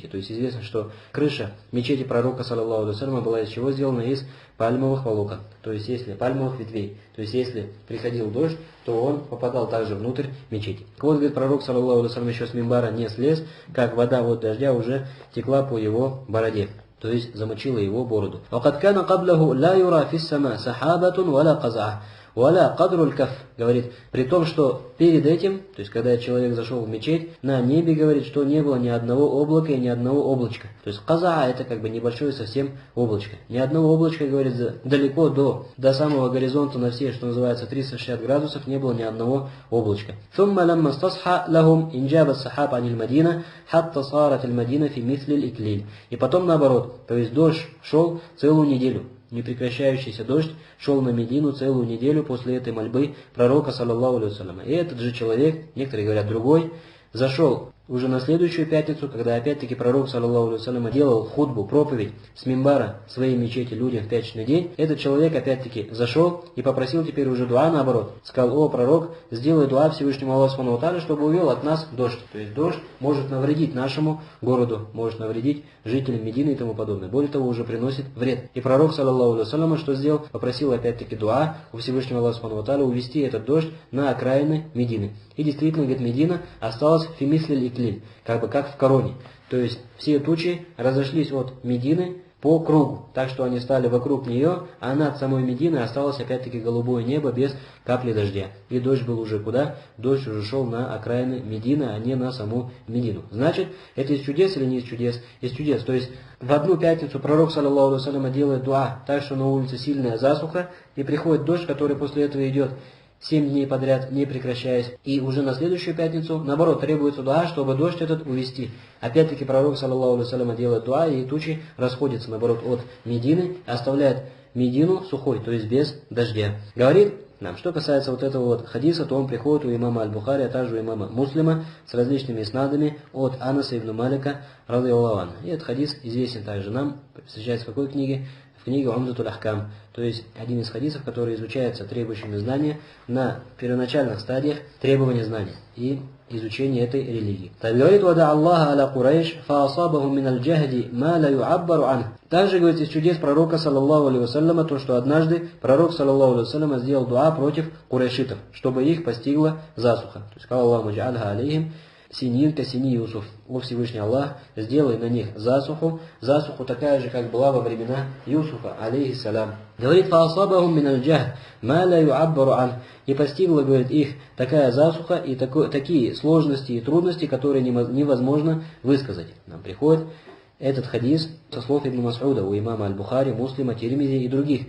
То есть известно, что крыша мечети пророка, саллаллаху алейхи вассаляма, была из чего сделана? Из пальмовых волокон, то есть если пальмовых ветвей. То есть если приходил дождь, то он попадал также внутрь мечети. Вот, говорит, пророк, саллаллаху алейхи вассалям, еще с мимбара не слез, как вода от дождя уже текла по его бороде, то есть замочила его бороду. وَقَدْ كَانَ قَبْلَهُ لَا يُرَى فِي السَّمَاءِ سَحَابَةٌ وَلَا قَزْعَةٌ وَلَا قَدْرُ الْكَفْ. Говорит, при том, что перед этим, то есть когда человек зашел в мечеть, на небе, говорит, что не было ни одного облака и ни одного облачка. То есть казаа это как бы небольшое совсем облачко. Ни одного облачка, говорит, далеко до самого горизонта на все, что называется, 360 градусов, не было ни одного облачка. ثُمَّ لَمَّا اسْتَصْحَى لَهُمْ إِنْجَابَ السَّحَابَ عَنِ الْمَدِينَةِ حَتَّى صَارَتِ الْمَدِينَةِ فِي مِثْلِ الْإِكْلِيلِ. И потом наоборот, то есть дождь шел целую неделю. Непрекращающийся дождь шел на Медину целую неделю после этой мольбы пророка, саллаллаху алейхи вассаляма. И этот же человек, некоторые говорят другой, зашел уже на следующую пятницу, когда опять-таки пророк, саллаллаху алейхи вассаляма, делал хутбу, проповедь с мимбара своей мечети людям в пятничный день. Этот человек опять-таки зашел и попросил теперь уже дуа наоборот. Сказал: «О пророк, сделай дуа Всевышнему Аллаху субхану ва тааля, чтобы увел от нас дождь». То есть дождь может навредить нашему городу, может навредить жителям Медины и тому подобное. Более того, уже приносит вред. И пророк, саллаллаху алейхи вассаляма, что сделал? Попросил опять-таки дуа у Всевышнего Аллаха субхану ва тааля увести этот дождь на окраины Медины. И действительно, говорит, Медина осталась фимислиль иклиль, как бы как в короне. То есть все тучи разошлись от Медины по кругу, так что они стали вокруг нее, а над самой Мединой осталось опять-таки голубое небо без капли дождя. И дождь был уже куда? Дождь уже шел на окраины Медины, а не на саму Медину. Значит, это из чудес или не из чудес? Из чудес. То есть в одну пятницу пророк, саллаллаху алейхи ва саллям, делает дуа, так что на улице сильная засуха, и приходит дождь, который после этого идет 7 дней подряд, не прекращаясь. И уже на следующую пятницу, наоборот, требуется дуа, чтобы дождь этот увести. Опять-таки пророк, саллаллаху алейхи ва саллям, делает дуа, и тучи расходятся, наоборот, от Медины, оставляет Медину сухой, то есть без дождя. Говорит нам, что касается вот этого вот хадиса, то он приходит у имама Аль-Бухари, а также у имама Муслима с различными иснадами от Анаса ибн Малика, радийаллаху анху. И этот хадис известен также нам, встречается в какой книге? В книге Умдатуль Ахкам, то есть один из хадисов, который изучается требующими знания на первоначальных стадиях требования знания и изучения этой религии. Говорит: «Вада Аллаха аля Курайш, фаасабаху миналь джахди ма ла юаббару ан». Также говорит из чудес пророка, саллаллаху алейхи вассаляма, то, что однажды пророк, саллаллаху алейхи вассаляма, сделал дуа против курайшитов, чтобы их постигла засуха. То есть, сказал Аллаху мадж'альха алейхим синин ка сини Юсуф. О Всевышний Аллах, сделай на них засуху такая же, как была во времена Юсуфа, алейхиссалям. Говорит: «Фаасабахум миналь джахд, ма ла юаббару ан». И постигла, говорит, их такая засуха и такие сложности и трудности, которые невозможно высказать. Нам приходит этот хадис со слов Ибн Мас'уда у имама Аль-Бухари, Муслима, Тирмизи и других.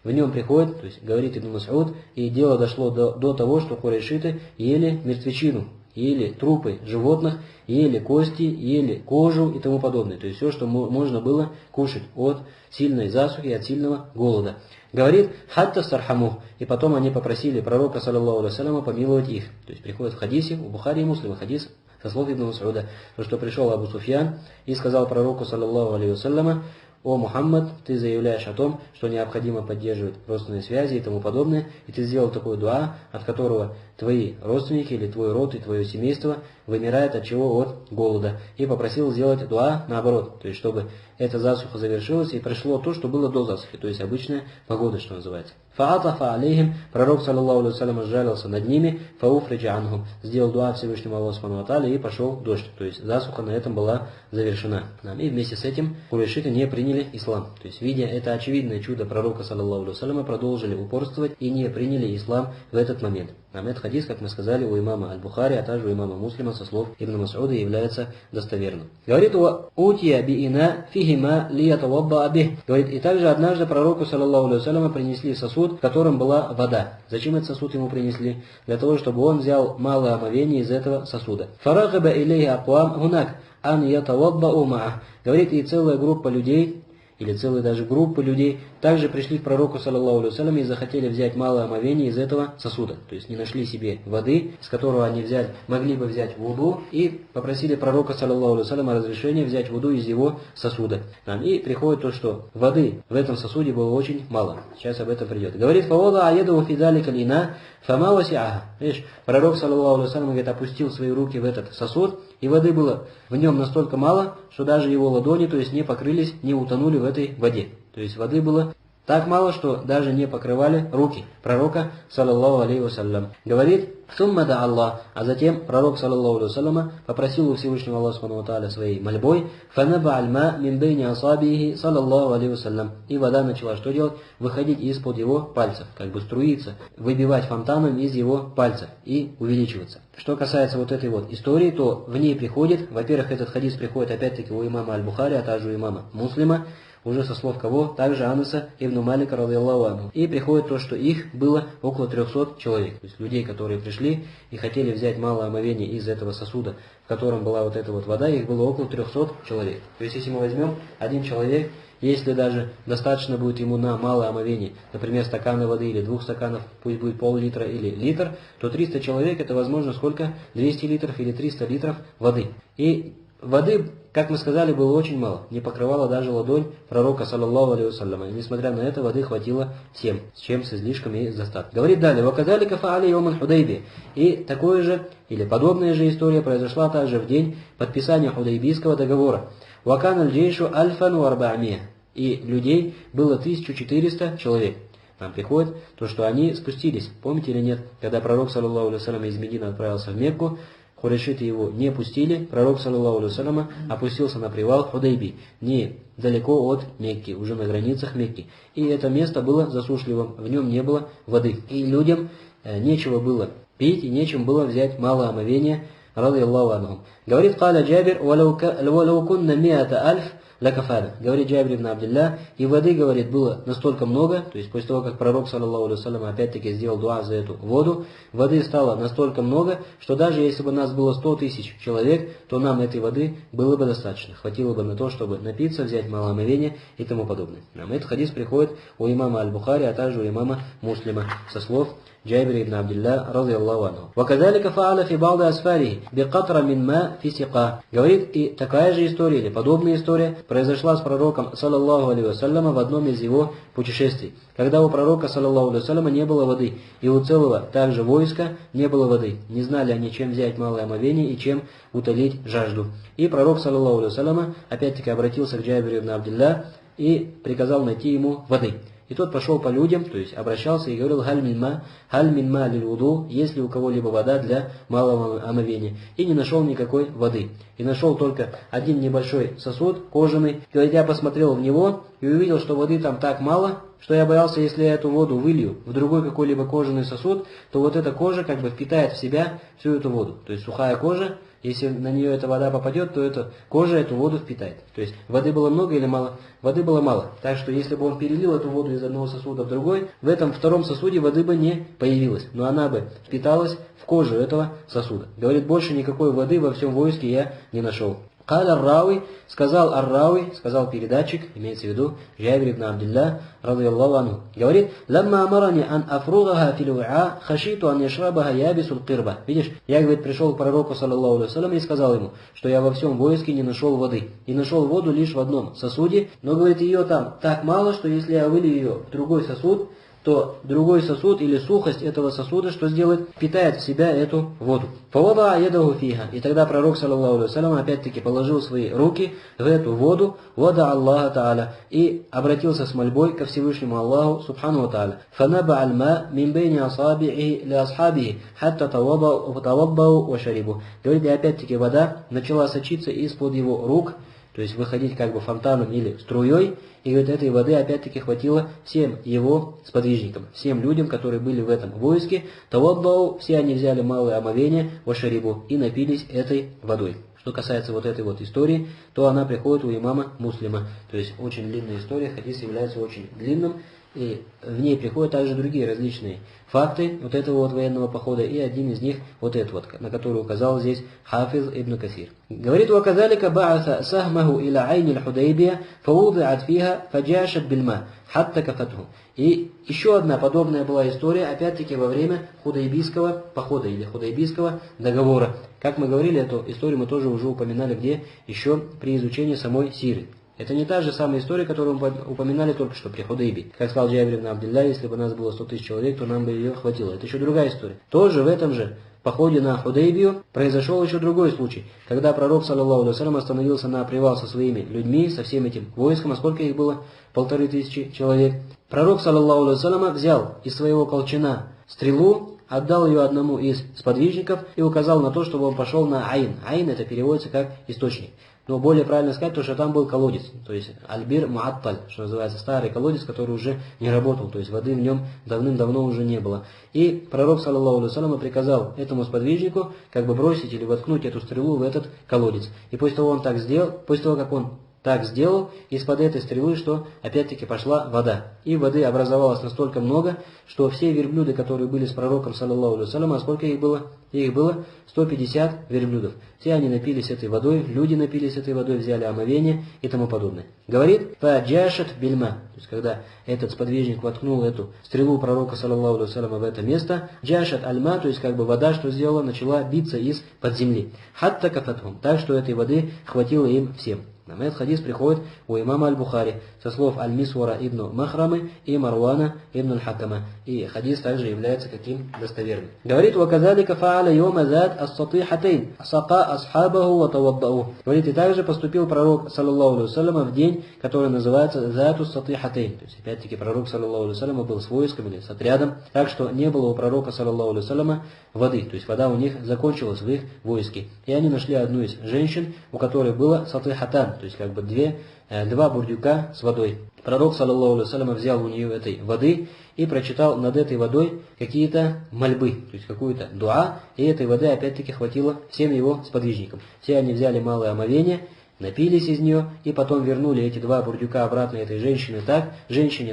В нем приходит, то есть говорит Ибн Мас'уд, и дело дошло до того, что курайшиты ели мертвечину, ели трупы животных, ели кости, ели кожу и тому подобное. То есть все, что можно было кушать от сильной засухи и от сильного голода. Говорит: «Хатта сархаму». И потом они попросили пророка, саллаллаху алейхи ва саллям, помиловать их. То есть приходит в хадисе, у Бухари и Муслима хадис со слов Ибн Мас'уда, что пришел Абу Суфьян и сказал пророку, саллаллаху алейхи ва саллям: «О Мухаммад, ты заявляешь о том, что необходимо поддерживать родственные связи и тому подобное, и ты сделал такой дуа, от которого твои родственники или твой род и твое семейство вымирает от чего? От голода». И попросил сделать дуа наоборот, то есть чтобы эта засуха завершилась и пришло то, что было до засухи, то есть обычная погода, что называется. «Фаатафа алейхим», пророк, саллаллаху алейхи ва саллям, сжалился над ними, «фауфриджа анхум», сделал дуа Всевышнему Аллаху субхану ва тааля, и пошел дождь, то есть засуха на этом была завершена. И вместе с этим курайшиты не приняли ислам, то есть видя это очевидное чудо пророка, саллаллаху алейхи ва саллям, продолжили упорствовать и не приняли ислам в этот момент. Этот хадис, как мы сказали, у имама Аль-Бухари, а также у имама Муслима со слов Ибн Мас'уда является достоверным. Говорит: «Утия биина фихима лиятавабба абих». Говорит: и также однажды пророку, саллаллаху алейхи ва саллям, принесли сосуд, в котором была вода. Зачем этот сосуд ему принесли? Для того, чтобы он взял малое омовение из этого сосуда. «Фарахаба илейхи аквам гунак ан ятаваббау ма'ах». Говорит: и целая группа людей, или целые даже группы людей, также пришли к пророку, саллаллаху алейхи ва саллям, и захотели взять малое омовение из этого сосуда. То есть не нашли себе воды, с которого они могли бы взять вуду, и попросили пророка, саллаллаху алейхи ва саллям, разрешения взять вуду из его сосуда. И приходит то, что воды в этом сосуде было очень мало. Сейчас об этом придет. Говорит: «Фавода аедову фидали калина фама васиаха». Видишь, пророк, саллаллаху алейхи ва саллям, говорит, опустил свои руки в этот сосуд, и воды было в нем настолько мало, что даже его ладони, то есть не покрылись, не утонули в этой воде. То есть воды было так мало, что даже не покрывали руки пророка, саллаллаху алейхи вассалям. Говорит: «Сумма да Аллах». А затем пророк, саллаллаху алейхи вассалям, попросил у Всевышнего Аллаха субхану ва тааля своей мольбой: «Фанаба альма мин бейни асабихи, саллаллаху алейхи вассалям». И вода начала что делать? Выходить из-под его пальцев, как бы струиться, выбивать фонтаном из его пальцев и увеличиваться. Что касается вот этой вот истории, то в ней приходит, во-первых, этот хадис приходит опять-таки у имама Аль-Бухари, а также у имама Муслима, уже со слов кого? Также Анаса ибн Малика, радийаллаху анху. И приходит то, что их было около 300 человек. То есть людей, которые пришли и хотели взять малое омовение из этого сосуда, в котором была вот эта вот вода, их было около 300 человек. То есть если мы возьмем один человек, если даже достаточно будет ему на малое омовение, например, стакана воды или 2 стаканов, пусть будет пол-литра или литр, то 300 человек это возможно сколько? 200 литров или 300 литров воды. И воды, как мы сказали, было очень мало, не покрывала даже ладонь пророка, саллаллаху алейхи вассалям. И несмотря на это, воды хватило всем, с чем с излишком и с достатком. Говорит далее: «Вакадалика фаали йоман Худайби». И такое же, или подобная же история произошла также в день подписания Худайбийского договора. «Вакан аль-джейшу альфан варба'мия». И людей было 1400 человек. Нам приходит то, что они спустились. Помните или нет, когда пророк, саллаллаху алейхи вассалям, из Медины отправился в Мекку, курайшиты его не пустили, пророк, саллаллаху алейхи вассаляма, опустился на привал Худайби, недалеко от Мекки, уже на границах Мекки. И это место было засушливым, в нем не было воды. И людям нечего было пить и нечем было взять мало омовения, ради Аллаху анхум. Говорит Каля Джабир, «Валау кунна миата альф лакафада». Говорит Джабир ибн Абдилля, и воды, говорит, было настолько много, то есть после того, как пророк, саллаллаху алейхи вассалям, опять-таки сделал дуа за эту воду, воды стало настолько много, что даже если бы нас было 100 тысяч человек, то нам этой воды было бы достаточно. Хватило бы на то, чтобы напиться, взять мало омовения и тому подобное. Этот хадис приходит у имама Аль-Бухари, а также у имама Муслима со слов Джабир ибн Абдилля, ради Аллаху анху. «Ваказалика фааля фи ба'ди асфарихи, биqatra мин ма фи сиqa». Говорит, и такая же история, или подобная история, произошла с пророком, саллаллаху алейхи вассаляма, в одном из его путешествий, когда у пророка, саллаллаху алейхи вассаляма, не было воды, и у целого также войска не было воды. Не знали они, чем взять малое омовение и чем утолить жажду. И пророк, саллаллаху алейхи вассаляма, опять-таки обратился к Джабиру ибн Абдилля и приказал найти ему воды. И тот пошел по людям, то есть обращался и говорил: «Халь минма лиль вуду», есть ли у кого-либо вода для малого омовения. И не нашел никакой воды. И нашел только один небольшой сосуд кожаный. И я посмотрел в него и увидел, что воды там так мало, что я боялся, если я эту воду вылью в другой какой-либо кожаный сосуд, то вот эта кожа как бы впитает в себя всю эту воду. То есть сухая кожа, если на нее эта вода попадет, то эта кожа эту воду впитает. То есть воды было много или мало? Воды было мало. Так что если бы он перелил эту воду из одного сосуда в другой, в этом втором сосуде воды бы не появилось. Но она бы впиталась в кожу этого сосуда. Говорит, больше никакой воды во всем войске я не нашел. Каль ар-Рауи, сказал ар-Рауи, сказал передатчик, имеется в виду Джабир ибн Абдилля, ради Аллаху анху. Говорит, «Ламма амарани ан афругаха фил уиа, хашиту ан яшрабаха ябисул кирба». Видишь, я, говорит, пришел к пророку, саллаллаху алейхи вассалям, и сказал ему, что я во всем войске не нашел воды. И нашел воду лишь в одном сосуде, но, говорит, ее там так мало, что если я вылью ее в другой сосуд, то другой сосуд или сухость этого сосуда, что сделает? Впитает в себя эту воду. Фавада едаху фиха. И тогда пророк, саллаллаху алейхи вассалям, опять-таки положил свои руки в эту воду, вада Аллаха Та'аля, и обратился с мольбой ко Всевышнему Аллаху, субхану Та'аля. Фанаба аль-ма мин бейни асаби'и ли асхабихи, хатта таваббау ва шарибу. Говорит, и опять-таки вода начала сочиться из-под его рук, то есть выходить как бы фонтаном или струей, и говорит, этой воды опять-таки хватило всем его сподвижникам, всем людям, которые были в этом войске. Таваддау, все они взяли малое омовение, вашарибу, и напились этой водой. Что касается вот этой вот истории, то она приходит у имама Муслима. То есть очень длинная история, хадис является очень длинным, и в ней приходят также другие различные факты вот этого вот военного похода, и один из них вот этот вот, на который указал здесь Хафиз ибн Касир. Говорит, «Ваказалика ба'аса сахмаху иля айни л-Худайбия, фауди'ат фиха, фаджашат бильма, хатта кафатху». И еще одна подобная была история, опять-таки во время худайбийского похода или худайбийского договора. Как мы говорили, эту историю мы тоже уже упоминали где? Еще при изучении самой сиры. Это не та же самая история, которую мы упоминали только что при Худайбе. Как сказал Джабир ибн Абдилля, если бы нас было 100 тысяч человек, то нам бы ее хватило. Это еще другая история. Тоже в этом же походе на Худайбию произошел еще другой случай. Когда пророк, саллаллаху алейхи вассалям, остановился на привал со своими людьми, со всем этим войском, а сколько их было? 1500 человек. Пророк, саллаллаху алейхи вассалям, взял из своего колчана стрелу, отдал ее одному из сподвижников и указал на то, чтобы он пошел на Айн. Айн это переводится как источник. Но более правильно сказать, то, что там был колодец, то есть альбир муатталь, что называется, старый колодец, который уже не работал, то есть воды в нем давным-давно уже не было. И пророк, саллаллаху алейхи вассалям, приказал этому сподвижнику как бы бросить или воткнуть эту стрелу в этот колодец. И после того, как он так сделал, из-под этой стрелы, что опять-таки пошла вода. И воды образовалось настолько много, что все верблюды, которые были с пророком, саллаллаху алейхи вассалям, а сколько их было? Их было 150 верблюдов. Все они напились этой водой, люди напились этой водой, взяли омовение и тому подобное. Говорит, «Фаджашат бильма». То есть, когда этот сподвижник воткнул эту стрелу пророка, саллаллаху алейхи вассалям, в это место, «Джашат альма», то есть, как бы вода, что сделала, начала биться из-под земли. «Хатта кафатхум», так что этой воды хватило им всем. Этот хадис приходит у имама Аль-Бухари со слов Аль-Мисвара ибн Махрамы и Марвана ибн Аль-Хакама. И хадис также является каким достоверным. Говорит: «Ваказалика фааля йома зад ас-сатихатейн, сака асхабаху ва таваддау». Говорит: и также поступил пророк, саллаллаху алейхи вассалям, в день, который называется зату сатихатейн. То есть, опять-таки, пророк, саллаллаху алейхи вассалям, был с войском или с отрядом, так что не было у пророка, саллаллаху алейхи вассалям, воды. То есть, вода у них закончилась в их войске. И они нашли одну из женщин, у которой было сатихатан, то есть, как бы два бурдюка с водой. Пророк, саллаллаху алейхи вассалям, взял у нее этой воды и прочитал над этой водой какие-то мольбы, то есть какую-то дуа, и этой воды опять-таки хватило всем его сподвижникам. Все они взяли малое омовение, напились из нее, и потом вернули эти два бурдюка обратно этой женщине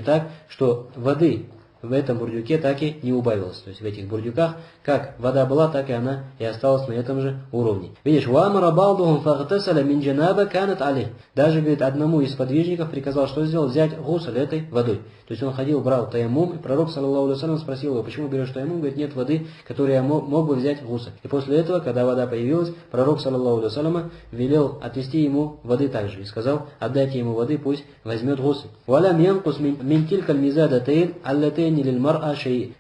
так, что воды в этом бурдюке так и не убавилось. То есть в этих бурдюках, как вода была, так и она и осталась на этом же уровне. Видишь, даже, говорит, одному из подвижников приказал, что сделал, взять гусль этой водой. То есть он ходил, брал таяммум, и пророк, саллаллаху алейхи вассалям, спросил его: почему берешь таяммум? Говорит: нет воды, которой я мог бы взять гусль. И после этого, когда вода появилась, пророк, саллаллаху алейхи вассалям, велел отвести ему воды также. И сказал: отдайте ему воды, пусть возьмет гусль.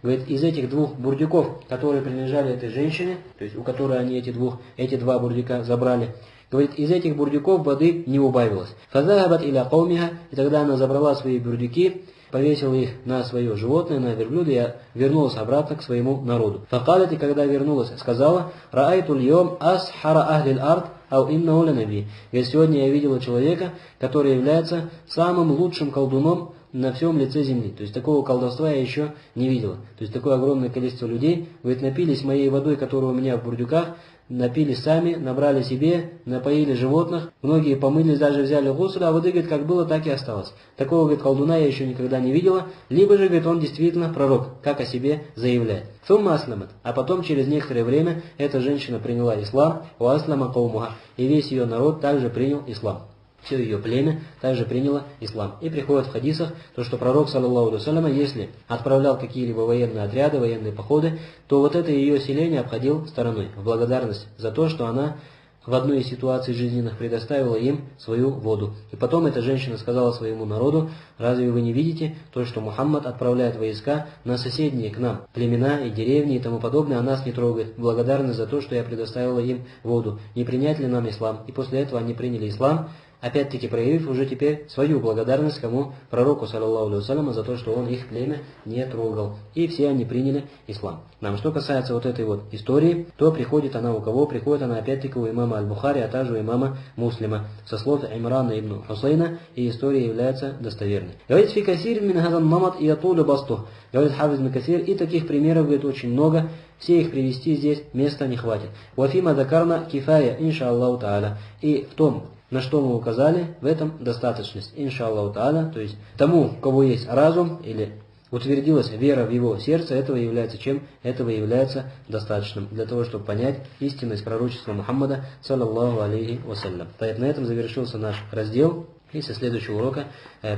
Говорит, из этих двух бурдюков, которые принадлежали этой женщине, то есть у которой они эти два бурдюка забрали, говорит, из этих бурдюков воды не убавилось. Фазахабат иля каумиха, и тогда она забрала свои бурдюки, повесила их на свое животное, на верблюда, и вернулась обратно к своему народу. Факалят, и когда вернулась, сказала: раайту льем асхара ахлил ард, ау иннаху ланаби. Сегодня я видела человека, который является самым лучшим колдуном на всем лице земли. То есть такого колдовства я еще не видела. То есть такое огромное количество людей, говорит, напились моей водой, которая у меня в бурдюках, напились сами, набрали себе, напоили животных, многие помылись, даже взяли гусуль, а воды, говорит, как было, так и осталось. Такого, говорит, колдуна я еще никогда не видела, либо же, говорит, он действительно пророк, как о себе заявляет. Сумма асламат, а потом через некоторое время эта женщина приняла ислам, у аслама каумуха, и весь ее народ также принял ислам. Все ее племя также приняло ислам. И приходит в хадисах, то, что пророк, саллаллаху алейхи вассалям, если отправлял какие-либо военные отряды, военные походы, то вот это ее селение обходил стороной, в благодарность за то, что она в одной из ситуаций жизненных предоставила им свою воду. И потом эта женщина сказала своему народу: разве вы не видите то, что Мухаммад отправляет войска на соседние к нам племена и деревни и тому подобное, а нас не трогает, благодарны за то, что я предоставила им воду. Не принять ли нам ислам? И после этого они приняли ислам, опять-таки проявив уже теперь свою благодарность кому? Пророку, саллаллаху алейхи вассалям, за то, что он их племя не трогал. И все они приняли ислам. Что касается вот этой вот истории, то приходит она у кого? Приходит она опять-таки у имама Аль-Бухари, а также у имама Муслима, со слов Имрана ибн Хусейна, и история является достоверной. Говорит: фи касир мин хазан намат и атулю басту. Говорит Хафиз ибн Касир, и таких примеров, говорит, очень много. Все их привести здесь места не хватит. Вафима дакарна кифая, иншаллаху тааля. И в том, на что мы указали, в этом достаточность, иншаллаху тааля, то есть тому, у кого есть разум или утвердилась вера в его сердце, этого является чем? Этого является достаточным для того, чтобы понять истинность пророчества Мухаммада, саллаллаху алейхи вассалям. Поэтому на этом завершился наш раздел, и со следующего урока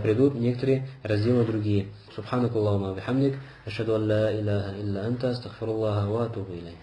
придут некоторые разделы другие. Субханакаллахумма ва бихамдик, ашхаду ан ла иляха илля анта, астагфируллаха ва атубу илейх.